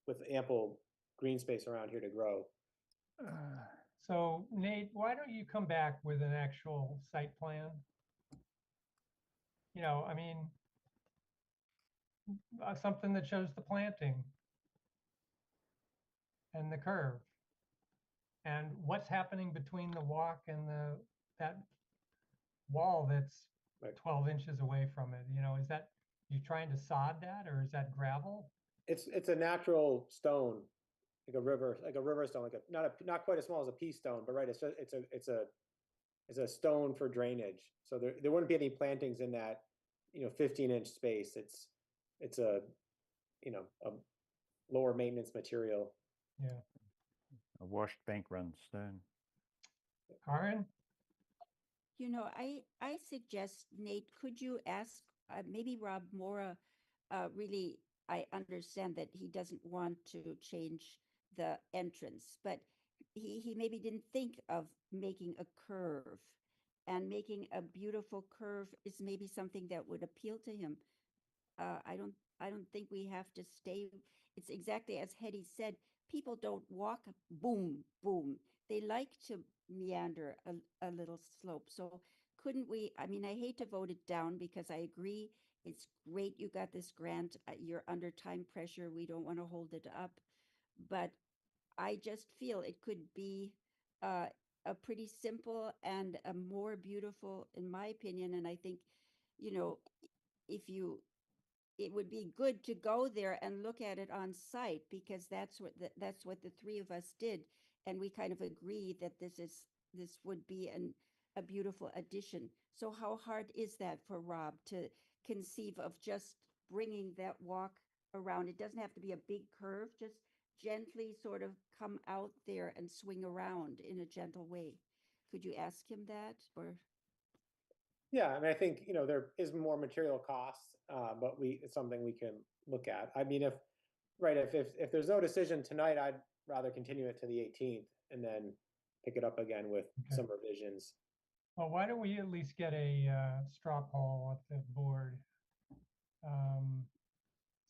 with ample green space around here to grow. So Nate, why don't you come back with an actual site plan? I mean, something that shows the planting and the curve and what's happening between the walk and that wall that's 12 inches away from it. Is that you trying to sod that, or is that gravel? It's a natural stone, like a river stone, not quite as small as a pea stone, but right, it's a stone for drainage. So there wouldn't be any plantings in that 15-inch space. It's a a lower maintenance material. Yeah. A washed bank run stone. Karen? I suggest, Nate, could you ask maybe Rob Mora, really, I understand that he doesn't want to change the entrance, but he maybe didn't think of making a curve, and making a beautiful curve is maybe something that would appeal to him. I don't think we have to stay. It's exactly as Hetty said, people don't walk boom, boom. They like to meander a little slope. So couldn't we, I mean, I hate to vote it down because I agree it's great you got this grant. You're under time pressure. We don't want to hold it up. But I just feel it could be a pretty simple and a more beautiful, in my opinion. And I think, if you it would be good to go there and look at it on site, because that's what the three of us did, and we kind of agreed that this would be a beautiful addition. So how hard is that for Rob to conceive of just bringing that walk around? It doesn't have to be a big curve, just gently sort of come out there and swing around in a gentle way. Could you ask him that? Or yeah, I mean, I think there is more material costs, but it's something we can look at. I mean, if there's no decision tonight, I'd rather continue it to the 18th and then pick it up again with some revisions. Well, why don't we at least get a straw poll at the board?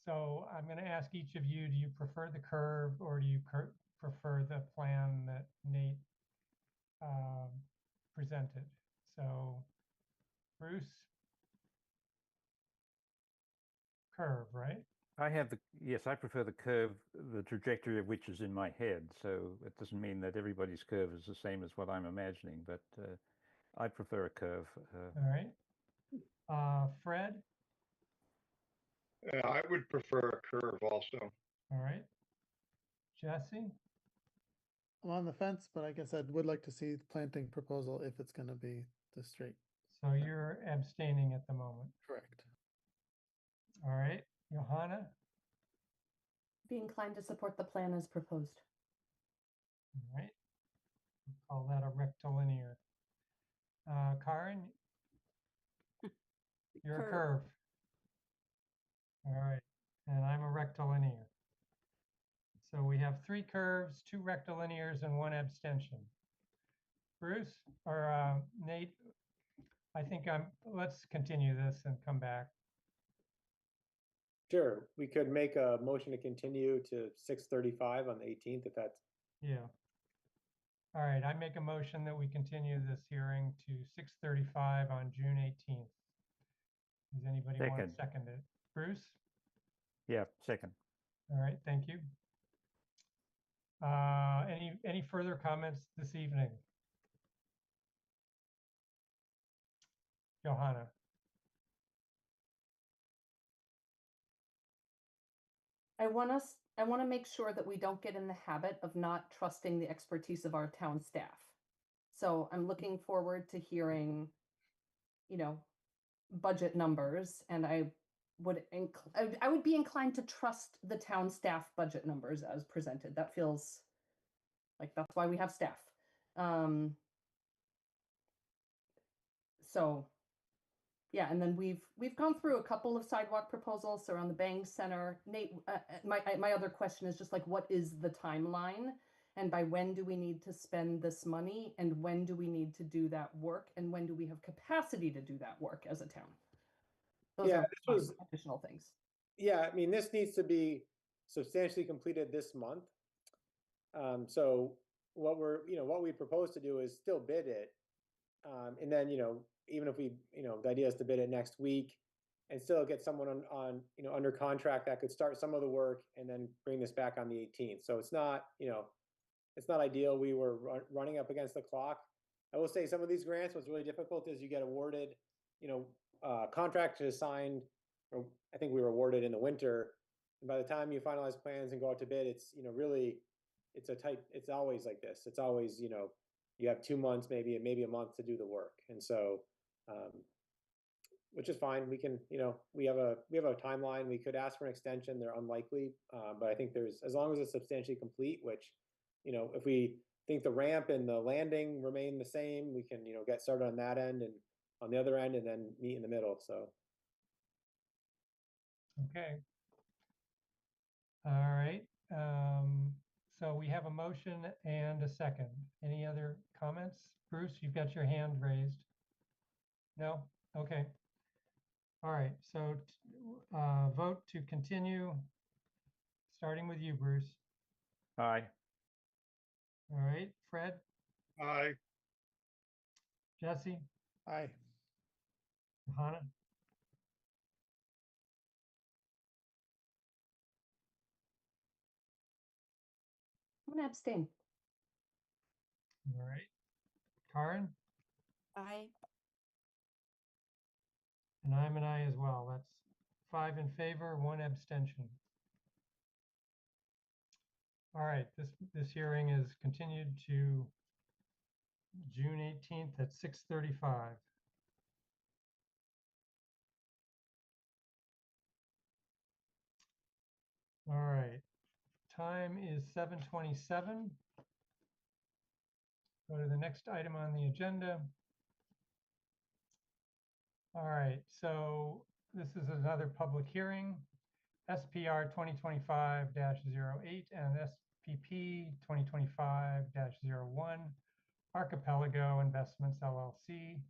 So I'm going to ask each of you, do you prefer the curve, or do you prefer the plan that Nate presented? So Bruce? Curve, right? Yes, I prefer the curve, the trajectory of which is in my head. So it doesn't mean that everybody's curve is the same as what I'm imagining, but I prefer a curve. All right. Fred? I would prefer a curve also. All right. Jesse? I'm on the fence, but I guess I would like to see the planting proposal if it's going to be the straight. So you're abstaining at the moment. Correct. All right. Johanna? Be inclined to support the plan as proposed. All right. We'll call that a rectilinear. Karen? You're a curve. All right. And I'm a rectilinear. So we have 3 curves, 2 rectilinears, and 1 abstention. Bruce or Nate, I think let's continue this and come back. Sure, we could make a motion to continue to 6:35 on the 18th if that's, Yeah. All right, I make a motion that we continue this hearing to 6:35 on June 18th. Does anybody want to Second. second it? Bruce? Yeah, second. All right, thank you. Any further comments this evening? Johanna? I want to make sure that we don't get in the habit of not trusting the expertise of our town staff. So I'm looking forward to hearing, budget numbers, and I would be inclined to trust the town staff budget numbers as presented. That feels like that's why we have staff. So yeah, and then we've gone through a couple of sidewalk proposals around the Bang Center. Nate, my other question is just like, what is the timeline? And by when do we need to spend this money? And when do we need to do that work? And when do we have capacity to do that work as a town? Those Yeah, are this was- additional things. yeah, I mean, this needs to be substantially completed this month. So what we propose to do is still bid it. And then, even if the idea is to bid it next week and still get someone on under contract that could start some of the work and then bring this back on the 18th. So it's not ideal. We were running up against the clock. I will say some of these grants, what's really difficult is you get awarded, contract is signed, or I think we were awarded in the winter. And by the time you finalize plans and go out to bid, it's, really, it's always like this. It's always, you have 2 months, maybe a month to do the work. And so, which is fine. We can, we have a timeline. We could ask for an extension. They're unlikely. But I think as long as it's substantially complete, which, if we think the ramp and the landing remain the same, we can, get started on that end and on the other end and then meet in the middle. So. Okay. All right. So we have a motion and a second. Any other comments? Bruce, you've got your hand raised. No? Okay. All right. So vote to continue, starting with you, Bruce. Aye. All right. Fred? Aye. Jesse? Aye. Hannah? I'm gonna abstain. All right. Karen? Aye. And I'm an aye as well. That's 5 in favor, 1 abstention. All right, this hearing is continued to June 18th at 6:35. All right, time is 7:27. Go to the next item on the agenda. All right, so this is another public hearing, SPR 2025-08 and SPP 2025-01, Archipelago Investments LLC,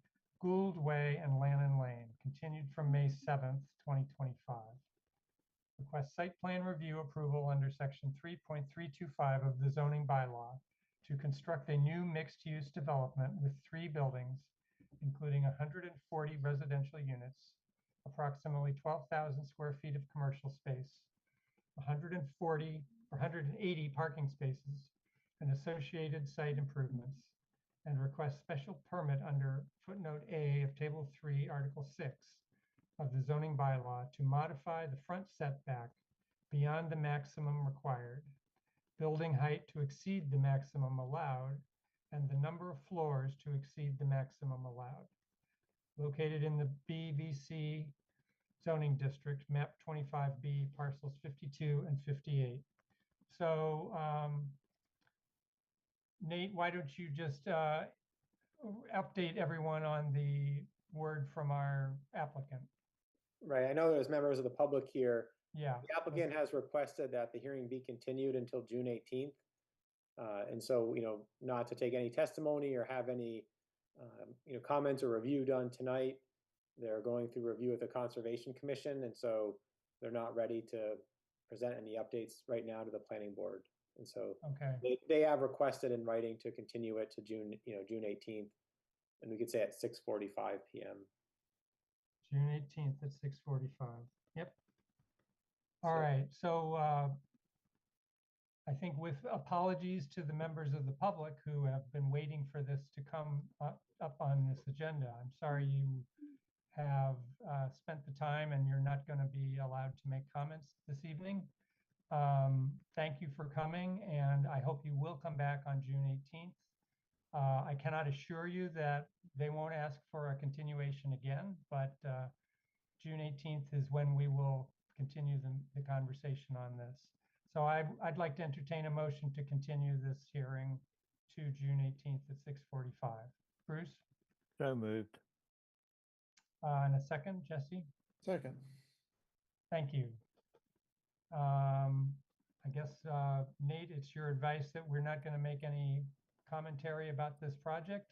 Gould Way and Lannon Lane, continued from May 7th, 2025. Request site plan review approval under section 3.325 of the zoning bylaw to construct a new mixed-use development with 3 buildings, including 140 residential units, approximately 12,000 square feet of commercial space, 180 parking spaces, and associated site improvements, and request special permit under footnote A of Table 3, Article 6 of the zoning bylaw to modify the front setback beyond the maximum required, building height to exceed the maximum allowed, and the number of floors to exceed the maximum allowed. Located in the BVC zoning district, map 25B, parcels 52 and 58. So, Nate, why don't you just update everyone on the word from our applicant? Right, I know there's members of the public here. Yeah. The applicant has requested that the hearing be continued until June 18th. And so, not to take any testimony or have any, comments or review done tonight. They're going through review with the Conservation Commission. And so they're not ready to present any updates right now to the planning board. And so Okay, they have requested in writing to continue it to June, June 18th. And we could say at 6:45 p.m. June 18th at 6:45. Yep. All So- right, so I think with apologies to the members of the public who have been waiting for this to come up on this agenda. I'm sorry you have spent the time and you're not going to be allowed to make comments this evening. Thank you for coming, and I hope you will come back on June 18th. I cannot assure you that they won't ask for a continuation again, but June 18th is when we will continue the conversation on this. So I'd like to entertain a motion to continue this hearing to June 18th at 6:45. Bruce, So moved. and a second, Jesse? Second. Thank you. I guess, Nate, it's your advice that we're not going to make any commentary about this project.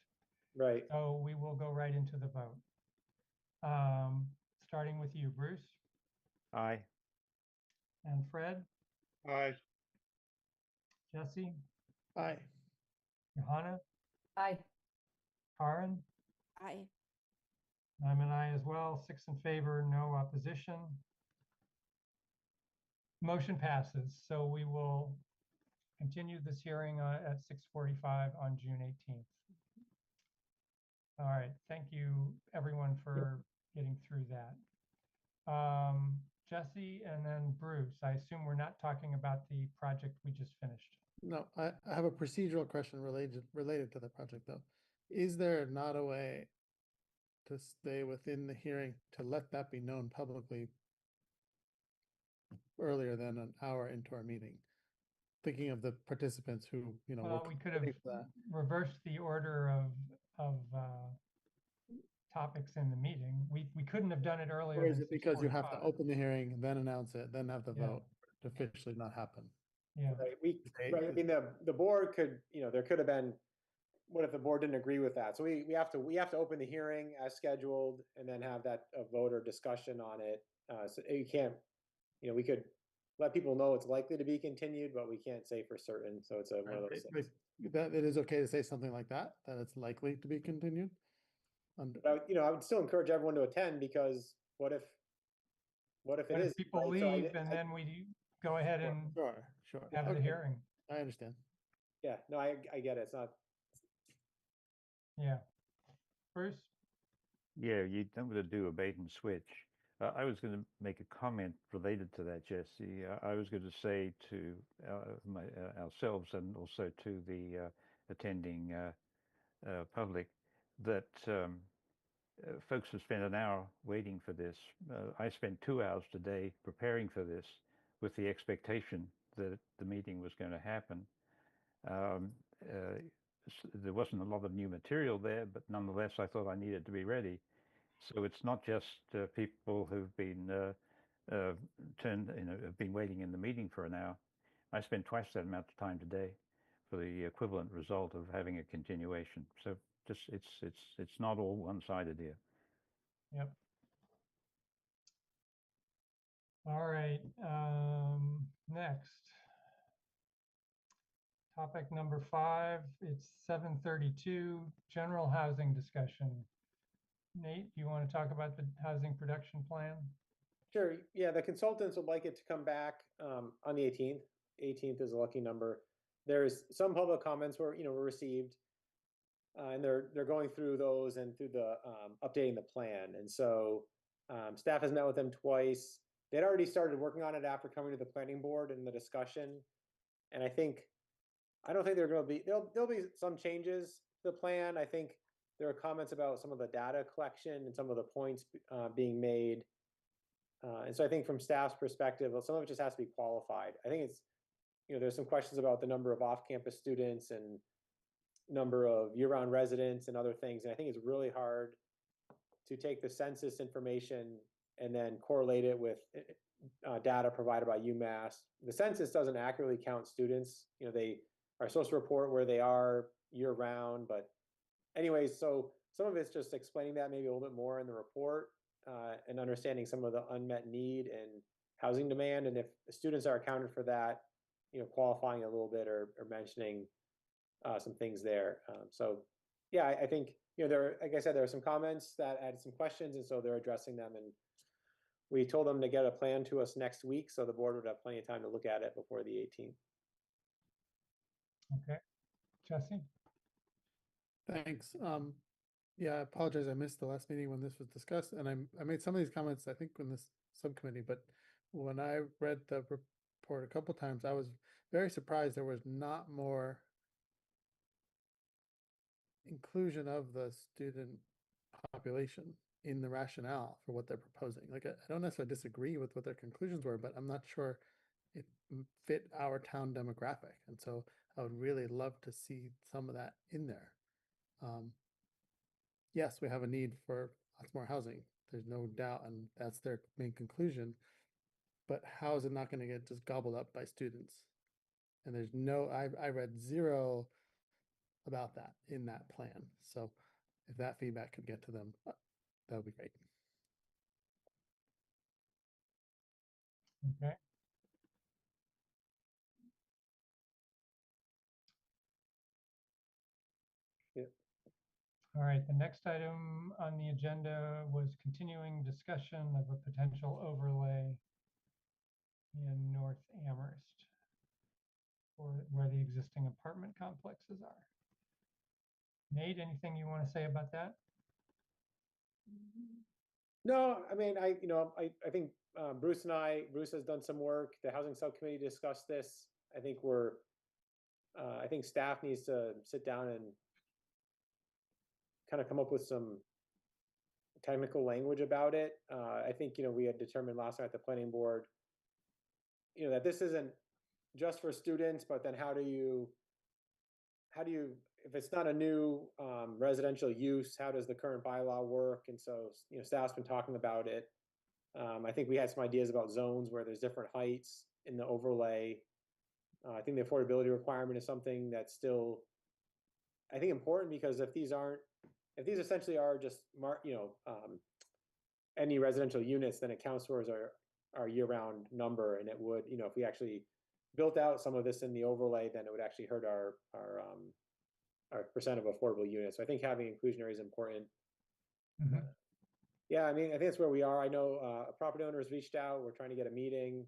Right. So we will go right into the vote. Starting with you, Bruce Aye. and Fred, Aye. Jesse, Aye. Johanna, Aye. Karen. Aye. I'm an aye as well. 6 in favor, no opposition. Motion passes. So we will continue this hearing at 6:45 on June 18th. All right. Thank you, everyone, for getting through that. Jesse and then Bruce, I assume we're not talking about the project we just finished. No, I have a procedural question related to the project though. Is there not a way to stay within the hearing to let that be known publicly earlier than an hour into our meeting? Thinking of the participants who, were Well, we could have waiting for that. reversed the order of topics in the meeting. We couldn't have done it earlier Or is than it because you have to 6:45. open the hearing, then announce it, then have the Yeah. vote to officially not happen? Yeah. Right. Okay. Right. I mean, the board could, there could have been, what if the board didn't agree with that? So we have to open the hearing as scheduled and then have that vote or discussion on it. So you can't, we could let people know it's likely to be continued, but we can't say for certain. So it's one of those things. That it is okay to say something like that it's likely to be continued. But I would still encourage everyone to attend, because what if What it if is people right? So leave and then we go ahead and Sure. have the Okay. hearing? I understand. yeah, no, I get it. It's not. Yeah. Bruce? Yeah, you don't want to do a bait and switch. I was going to make a comment related to that, Jesse. I was going to say to ourselves and also to the attending public that folks have spent an hour waiting for this. I spent 2 hours today preparing for this with the expectation that the meeting was going to happen. There wasn't a lot of new material there, but nonetheless, I thought I needed to be ready. So it's not just people who've been have been waiting in the meeting for an hour. I spent twice that amount of time today for the equivalent result of having a continuation. So just it's not all one-sided here. Yep. All right. Next. Topic number 5. It's 7:32, general housing discussion. Nate, do you want to talk about the housing production plan? Sure. Yeah, the consultants would like it to come back on the 18th. 18th is a lucky number. There's some public comments were received, and they're going through those and through the updating the plan. And so staff has met with them twice. They'd already started working on it after coming to the planning board and the discussion. And I don't think there'll be some changes to the plan. I think there are comments about some of the data collection and some of the points being made. And so I think from staff's perspective, some of it just has to be qualified. I think it's, there's some questions about the number of off-campus students and number of year-round residents and other things. And I think it's really hard to take the census information and then correlate it with data provided by UMass. The census doesn't accurately count students. They are supposed to report where they are year-round. But anyways, so some of it's just explaining that maybe a little bit more in the report. And understanding some of the unmet need and housing demand, and if the students are accounted for that, qualifying a little bit or mentioning some things there. So yeah, I think, there, like I said, there are some comments that had some questions, and so they're addressing them. And we told them to get a plan to us next week, so the board would have plenty of time to look at it before the 18th. Okay, Jesse? Thanks. Yeah, I apologize. I missed the last meeting when this was discussed, and I made some of these comments, I think, in this subcommittee, but when I read the report a couple times, I was very surprised there was not more inclusion of the student population in the rationale for what they're proposing. Like, I don't necessarily disagree with what their conclusions were, but I'm not sure it fit our town demographic. And so I would really love to see some of that in there. Yes, we have a need for lots more housing. There's no doubt, and that's their main conclusion. But how is it not going to get just gobbled up by students? And there's no, I read zero about that in that plan. So if that feedback could get to them, that would be great. Okay. Yeah. All right, the next item on the agenda was continuing discussion of a potential overlay in North Amherst, or where the existing apartment complexes are. Nate, anything you want to say about that? No, I mean, I think Bruce has done some work. The housing subcommittee discussed this. I think I think staff needs to sit down and kind of come up with some technical language about it. I think, we had determined last night at the planning board, that this isn't just for students, but then how do you, if it's not a new residential use, how does the current bylaw work? And so, staff's been talking about it. I think we had some ideas about zones where there's different heights in the overlay. I think the affordability requirement is something that's still, I think, important, because if these essentially are just any residential units, then it counts towards our year-round number, and it would, if we actually built out some of this in the overlay, then it would actually hurt our percent of affordable units. So I think having inclusionary is important. Mm-hmm. Yeah, I mean, I think that's where we are. I know a property owner has reached out. We're trying to get a meeting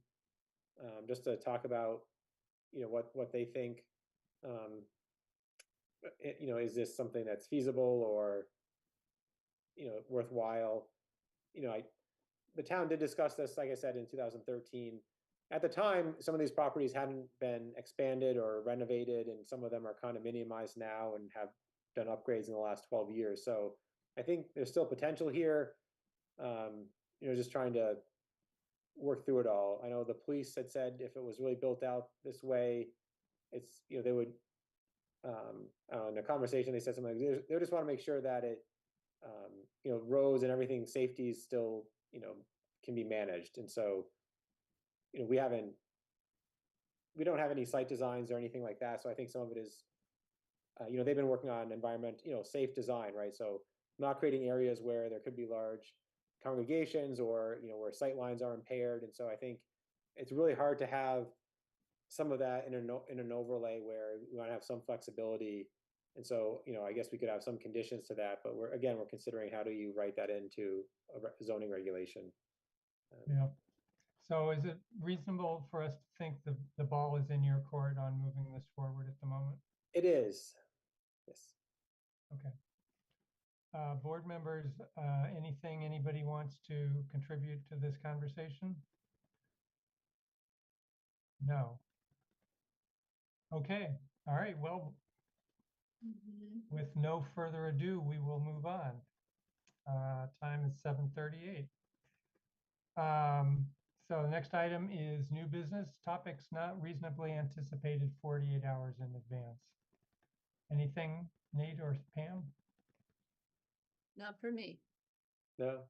just to talk about, what they think. Is this something that's feasible or, worthwhile? The town did discuss this, like I said, in 2013. At the time, some of these properties hadn't been expanded or renovated, and some of them are kind of minimized now and have done upgrades in the last 12 years. So I think there's still potential here. Just trying to work through it all. I know the police had said if it was really built out this way, it's, they would, in a conversation, they said something like, they just want to make sure that it, roads and everything, safety is still, can be managed. And so, we don't have any site designs or anything like that. So I think some of it is, they've been working on environment, safe design, right? So not creating areas where there could be large congregations or, where sight lines are impaired. And so I think it's really hard to have some of that in an overlay where we want to have some flexibility. And so, I guess we could have some conditions to that, but we're considering how do you write that into a zoning regulation. Yeah. So is it reasonable for us to think the ball is in your court on moving this forward at the moment? It is. Yes. Okay. Board members, anything anybody wants to contribute to this conversation? No. Okay. All right. Well, with no further ado, we will move on. Time is 7:38. So the next item is new business, topics not reasonably anticipated 48 hours in advance. Anything, Nate or Pam? Not for me. No.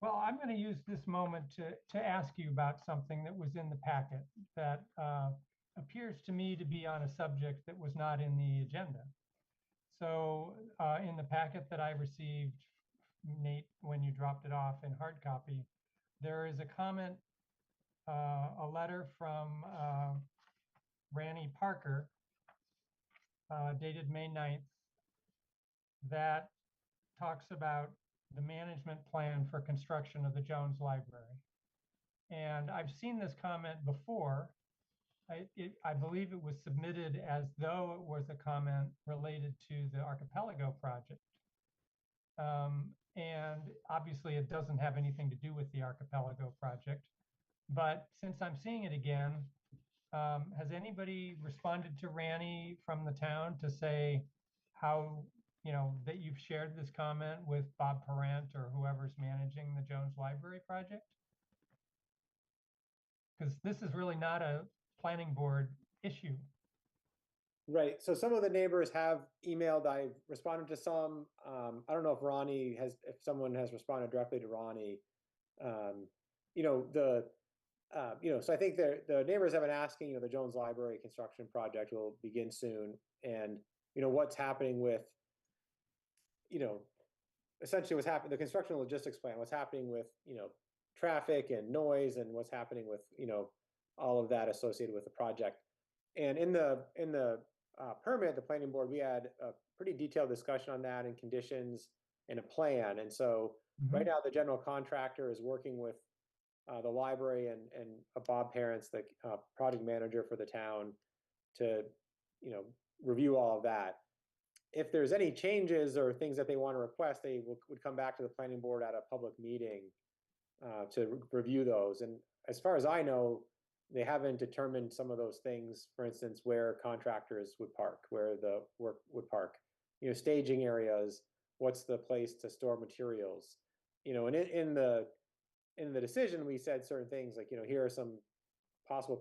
Well, I'm going to use this moment to ask you about something that was in the packet that appears to me to be on a subject that was not in the agenda. So in the packet that I received Nate, when you dropped it off in hard copy. There is a comment, a letter from Randy Parker, dated May 9th, that talks about the management plan for construction of the Jones Library. And I've seen this comment before. I believe it was submitted as though it was a comment related to the Archipelago project. And obviously it doesn't have anything to do with the Archipelago project. But since I'm seeing it again, has anybody responded to Randy from the town to say how, that you've shared this comment with Bob Parent or whoever's managing the Jones Library project? Because this is really not a planning board issue. Right. So some of the neighbors have emailed. I've responded to some. I don't know if Ronnie has, if someone has responded directly to Ronnie. So I think the neighbors have been asking, the Jones Library construction project will begin soon. And, what's happening with, essentially what's happening, the construction logistics plan, what's happening with, traffic and noise and what's happening with, all of that associated with the project. And in the permit, the planning board, we had a pretty detailed discussion on that and conditions and a plan. And so right now the general contractor is working with the library and Bob Parents, the project manager for the town, to review all of that. If there's any changes or things that they want to request, they would come back to the planning board at a public meeting to review those. And as far as I know, they haven't determined some of those things, for instance, where contractors would park, where the work would park, staging areas, what's the place to store materials, and in the decision, we said certain things like, here are some possible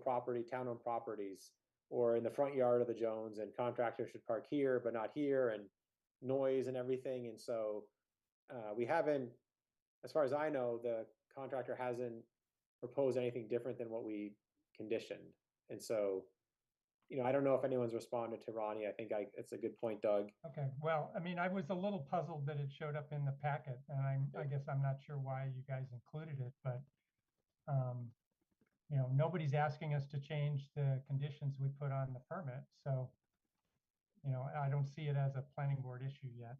town-owned properties, or in the front yard of the Jones, and contractors should park here, but not here, and noise and everything. And so we haven't, as far as I know, the contractor hasn't proposed anything different than what we conditioned. And so, I don't know if anyone's responded to Ronnie. I think it's a good point, Doug. Okay, well, I mean, I was a little puzzled that it showed up in the packet, and I guess I'm not sure why you guys included it, but nobody's asking us to change the conditions we put on the permit, so I don't see it as a planning board issue yet.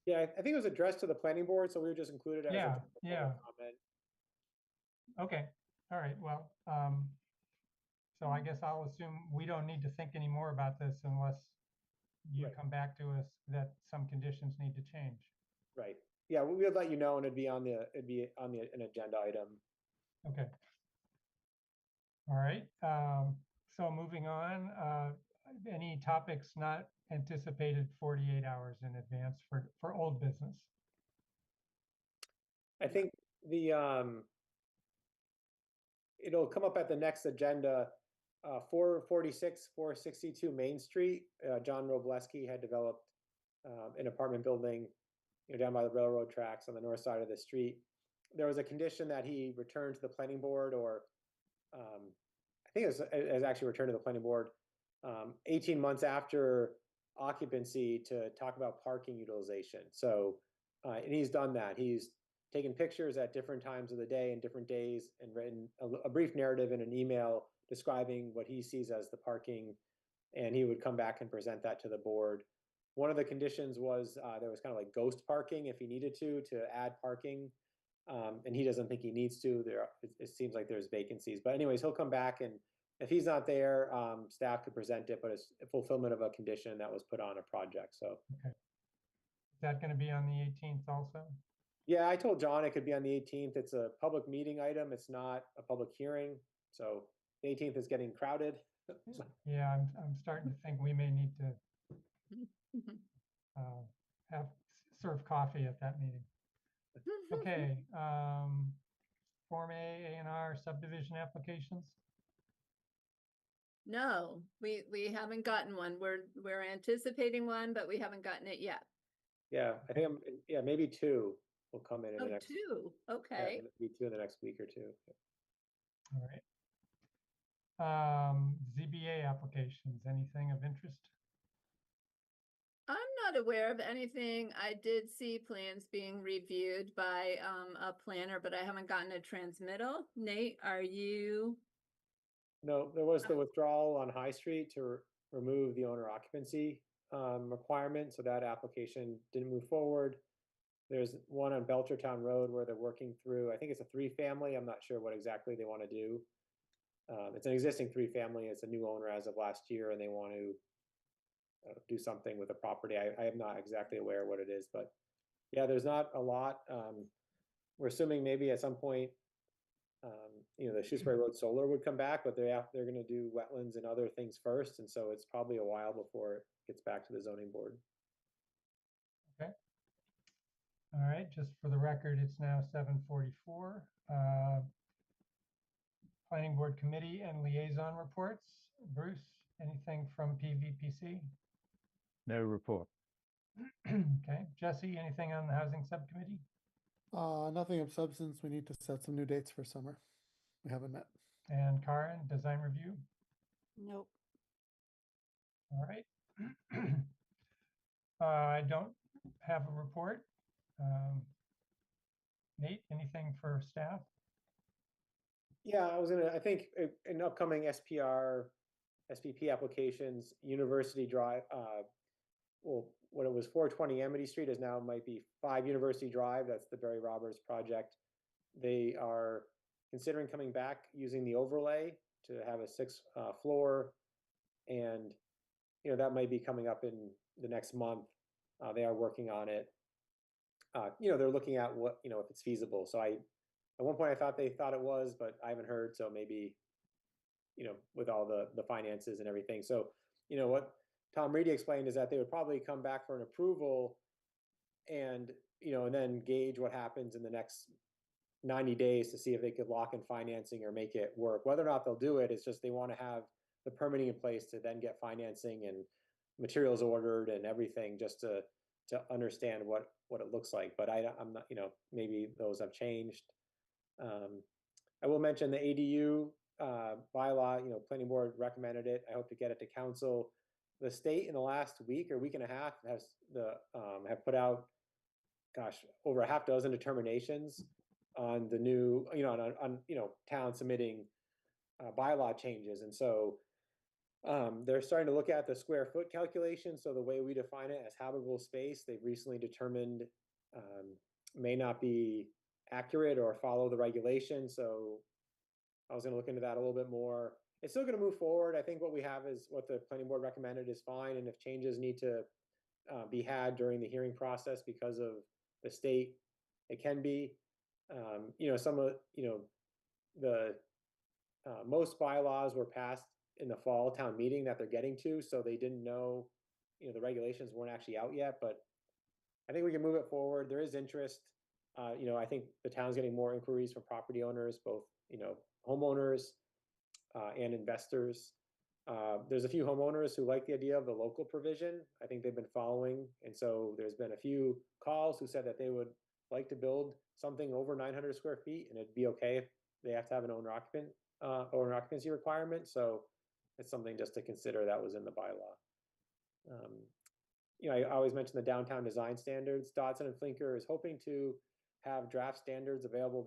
Yeah, I think it was addressed to the planning board, so we would just include it as a comment. Okay, all right, well, so I guess I'll assume we don't need to think any more about this unless you come back to us that some conditions need to change. Right. Yeah, we'll let you know, and it'd be on an agenda item. Okay. All right. So moving on, any topics not anticipated 48 hours in advance for old business? I think it'll come up at the next agenda. 446, 462 Main Street. John Robleski had developed an apartment building, down by the railroad tracks on the north side of the street. There was a condition that he returned to the planning board, or I think it was actually returned to the planning board 18 months after occupancy to talk about parking utilization. So, and he's done that. He's taken pictures at different times of the day and different days, and written a brief narrative in an email describing what he sees as the parking, and he would come back and present that to the board. One of the conditions was there was kind of like ghost parking if he needed to add parking, and he doesn't think he needs to. It seems like there's vacancies, but anyways, he'll come back, and if he's not there, staff could present it, but it's a fulfillment of a condition that was put on a project. So, okay, is that going to be on the 18th also? Yeah, I told John it could be on the 18th. It's a public meeting item. It's not a public hearing. So the 18th is getting crowded. Yeah, I'm starting to think we may need to serve coffee at that meeting. Okay, Form A&R subdivision applications. No, we haven't gotten one. We're anticipating one, but we haven't gotten it yet. Yeah, I think maybe two will come in the next. Two. Okay. Maybe two in the next week or two. All right. ZBA applications, anything of interest? I'm not aware of anything. I did see plans being reviewed by a planner, but I haven't gotten a transmittal. Nate, are you? No, there was the withdrawal on High Street to remove the owner occupancy requirement, so that application didn't move forward. There's one on Belchertown Road where they're working through, I think it's a 3-family. I'm not sure what exactly they want to do. It's an existing 3-family. It's a new owner as of last year, and they want to do something with the property. I am not exactly aware what it is, but yeah, there's not a lot. We're assuming maybe at some point, the Shrewsbury Road Solar would come back, but they're going to do wetlands and other things first, and so it's probably a while before it gets back to the zoning board. Okay. All right, just for the record, it's now 7:44. Planning Board Committee and Liaison Reports. Bruce, anything from PVPC? No report. Okay. Jesse, anything on the Housing Subcommittee? Nothing of substance. We need to set some new dates for summer. We haven't met. And Karen, Design Review? Nope. All right. I don't have a report. Nate, anything for staff? Yeah, I think in upcoming SPP applications, University Drive, well, when it was 420 Amity Street is now might be 5 University Drive. That's the Barry Roberts project. They are considering coming back using the overlay to have a 6th floor, and that might be coming up in the next month. They are working on it. They're looking at what if it's feasible. So at one point I thought they thought it was, but I haven't heard. So maybe with all the finances and everything. So what Tom Reedy explained is that they would probably come back for an approval, and and then gauge what happens in the next 90 days to see if they could lock in financing or make it work. Whether or not they'll do it, it's just they want to have the permitting in place to then get financing and materials ordered and everything, just to understand what it looks like. But I'm not, maybe those have changed. I will mention the ADU bylaw. Planning board recommended it. I hope to get it to council. The state in the last week or week and a half have put out, over a half dozen determinations on the new, on town submitting bylaw changes. And so they're starting to look at the square foot calculation. So the way we define it as habitable space, they've recently determined may not be accurate or follow the regulation. So I was going to look into that a little bit more. It's still going to move forward. I think what we have is what the planning board recommended is fine. And if changes need to be had during the hearing process because of the state, it can be. Some of the most bylaws were passed in the fall town meeting that they're getting to, so they didn't know, the regulations weren't actually out yet. But I think we can move it forward. There is interest. I think the town's getting more inquiries from property owners, both homeowners and investors. There's a few homeowners who like the idea of the local provision. I think they've been following, and so there's been a few calls who said that they would like to build something over 900 square feet, and it'd be okay if they have to have an owner occupancy requirement. So it's something just to consider. That was in the bylaw. I always mention the downtown design standards. Dodson and Flinker is hoping to have draft standards available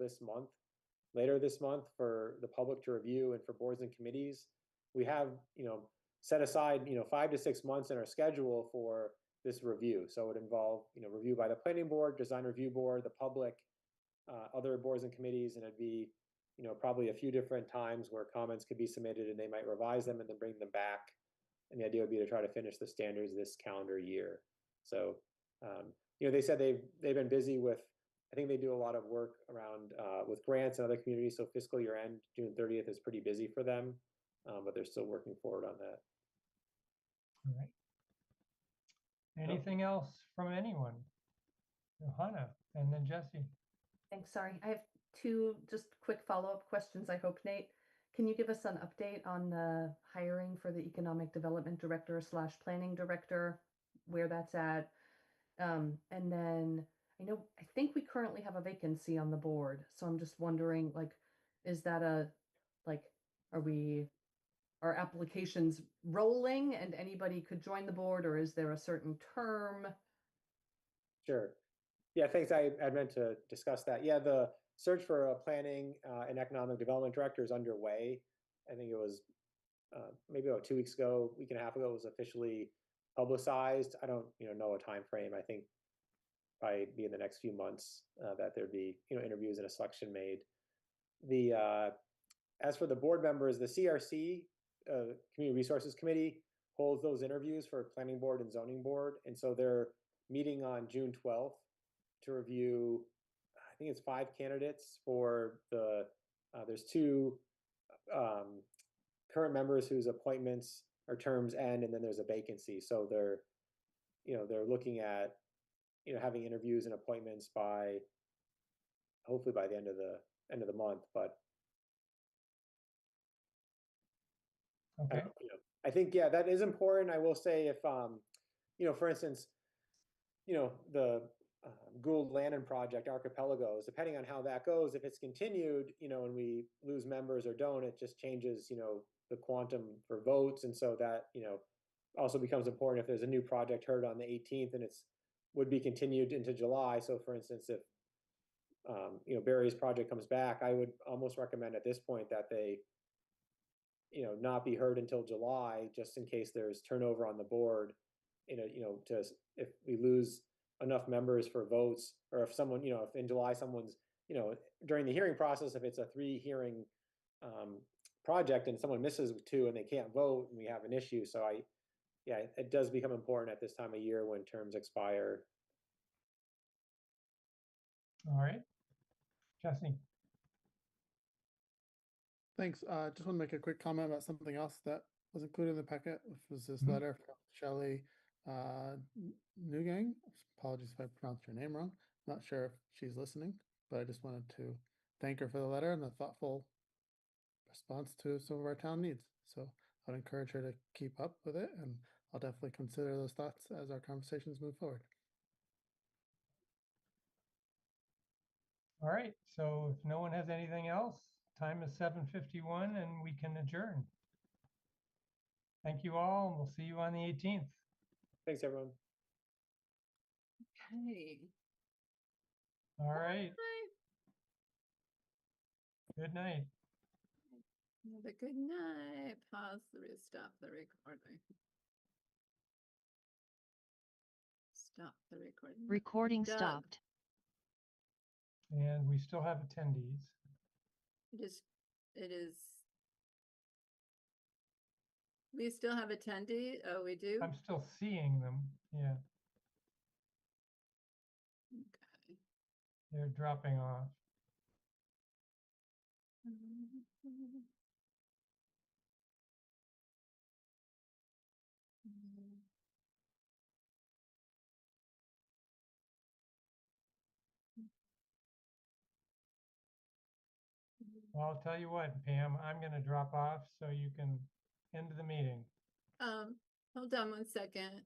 later this month for the public to review and for boards and committees. We have, set aside, 5 to 6 months in our schedule for this review. So it would involve, review by the planning board, design review board, the public, other boards and committees, and it'd be, probably a few different times where comments could be submitted and they might revise them and then bring them back. And the idea would be to try to finish the standards this calendar year. So, they said they've been busy with, I think they do a lot of work around with grants and other communities. So fiscal year end, June 30th is pretty busy for them, but they're still working forward on that. All right. Anything else from anyone? Johanna, and then Jesse. Thanks. Sorry. I have 2 just quick follow-up questions, I hope. Nate, can you give us an update on the hiring for the economic development director / planning director, where that's at? And then I think we currently have a vacancy on the board. So I'm just wondering, is that are we are applications rolling and anybody could join the board, or is there a certain term? Sure. Yeah, thanks. I meant to discuss that. Yeah, the search for a planning and economic development director is underway. I think it was maybe about 2 weeks ago, week and a half ago, it was officially publicized. I don't, know a time frame. I think probably be in the next few months that there'd be, interviews and a selection made. The as for the board members, the CRC, Community Resources Committee, holds those interviews for planning board and zoning board, and so they're meeting on June 12th to review. I think it's 5 candidates for the. There's 2 current members whose appointments or terms end, and then there's a vacancy. So they're looking at having interviews and appointments by hopefully by the end of the month. But Okay. I think that is important. I will say if for instance, the Gould Landon project archipelagos, depending on how that goes, if it's continued, and we lose members or don't, it just changes the quantum for votes, and so that also becomes important if there's a new project heard on the 18th and it's would be continued into July. So for instance, if Barry's project comes back, I would almost recommend at this point that they not be heard until July, just in case there's turnover on the board. To if we lose enough members for votes, or if someone, if in July someone's, during the hearing process, if it's a 3 hearing project and someone misses 2 and they can't vote, and we have an issue. So it does become important at this time of year when terms expire. All right. Jesse. Thanks. Just want to make a quick comment about something else that was included in the packet, which was this Mhm. letter from Shelley Newgang. Apologies if I pronounced her name wrong. Not sure if she's listening, but I just wanted to thank her for the letter and the thoughtful response to some of our town needs. So I'd encourage her to keep up with it, and I'll definitely consider those thoughts as our conversations move forward. All right. So if no one has anything else, time is 7:51 and we can adjourn. Thank you all, and we'll see you on the 18th. Thanks, everyone. Okay. All right. Bye. Good night. Have a good night. Pause stop the recording. Stop the recording. Recording Doug. stopped. And we still have attendees. It is. We still have attendees. Oh, we do? I'm still seeing them. Yeah, Okay. they're dropping off. Well, I'll tell you what, Pam, I'm going to drop off so you can end the meeting. Hold on 1 second.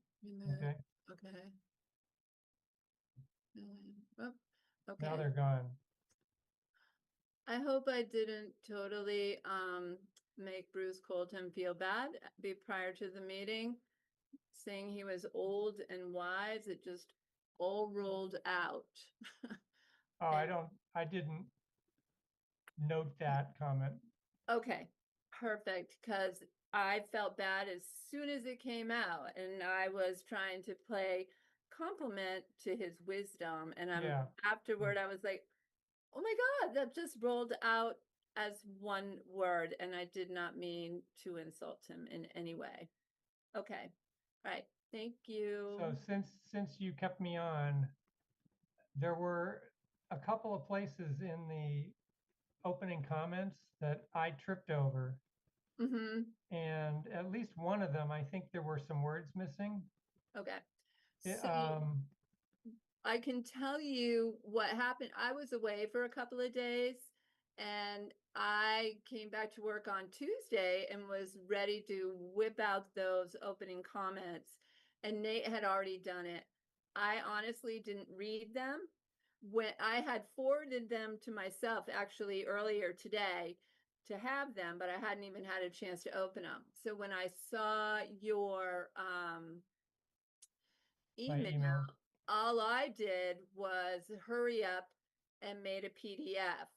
Okay. Okay. Oh, okay. Now they're gone. I hope I didn't totally make Bruce Colton feel bad prior to the meeting, saying he was old and wise. It just all rolled out. Oh, I didn't note that comment. Okay, perfect, because I felt bad as soon as it came out, and I was trying to play compliment to his wisdom, and afterward I was like, oh my God, that just rolled out as one word, and I did not mean to insult him in any way. Okay, all right, thank you. So since you kept me on, there were a couple of places in the opening comments that I tripped over. Mm-hmm. And at least one of them, I think there were some words missing. Okay. It, So I can tell you what happened. I was away for a couple of days, and I came back to work on Tuesday and was ready to whip out those opening comments, and Nate had already done it. I honestly didn't read them. When I had forwarded them to myself actually earlier today, to have them, but I hadn't even had a chance to open them. So when I saw your My email, email. all I did was hurry up and made a PDF.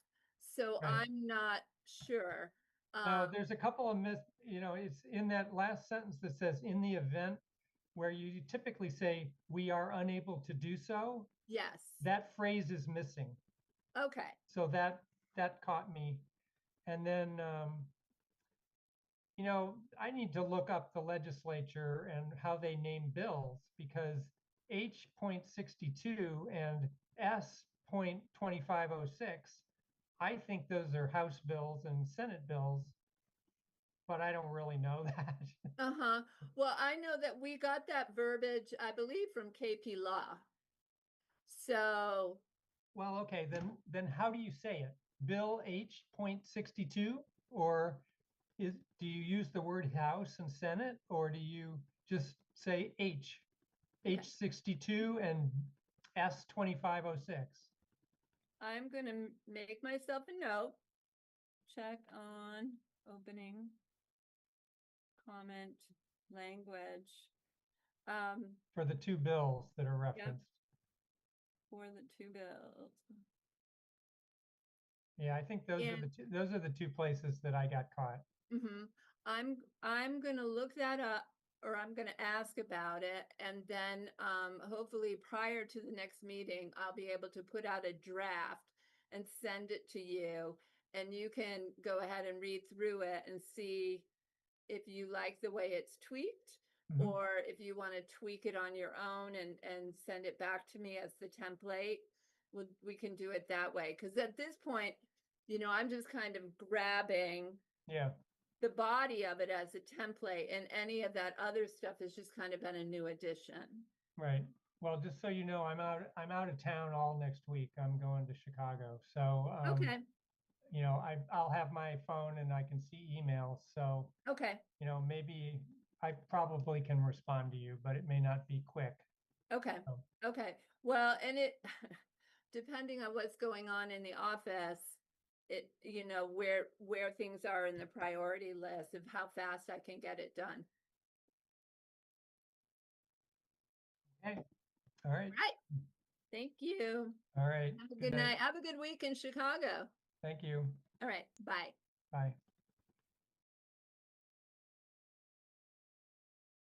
So Right. I'm not sure. Now, there's a couple of it's in that last sentence that says, in the event, where you typically say, we are unable to do so. Yes. That phrase is missing. Okay. So that caught me. And then, I need to look up the legislature and how they name bills, because H.62 and S.2506, I think those are House bills and Senate bills, but I don't really know that. Uh-huh. Well, I know that we got that verbiage, I believe, from KP Law. So, Well, okay, then how do you say it? Bill H.62, or do you use the word House and Senate, or do you just say H? Okay. H.62 and S.2506? I'm going to make myself a note. Check on opening comment language. For the two bills that are referenced. For the two bills. Yeah, I think those are the two places that I got caught. Mm-hmm. I'm gonna look that up, or I'm gonna ask about it, and then hopefully prior to the next meeting, I'll be able to put out a draft and send it to you, and you can go ahead and read through it and see if you like the way it's tweaked, Mhm. or if you want to tweak it on your own and send it back to me as the template. We can do it that way, because at this point, I'm just kind of grabbing Yeah, the body of it as a template, and any of that other stuff has just kind of been a new addition. right. Well, just so you know, I'm out of town all next week. I'm going to Chicago. So, Okay, I'll have my phone and I can see emails. So, okay, maybe I probably can respond to you, but it may not be quick. okay, So, okay. Well, and it, depending on what's going on in the office, it, where things are in the priority list of how fast I can get it done. okay. All right. Right. Thank you. All right. Have a good night. Have a good week in Chicago. Thank you. All right. Bye. Bye.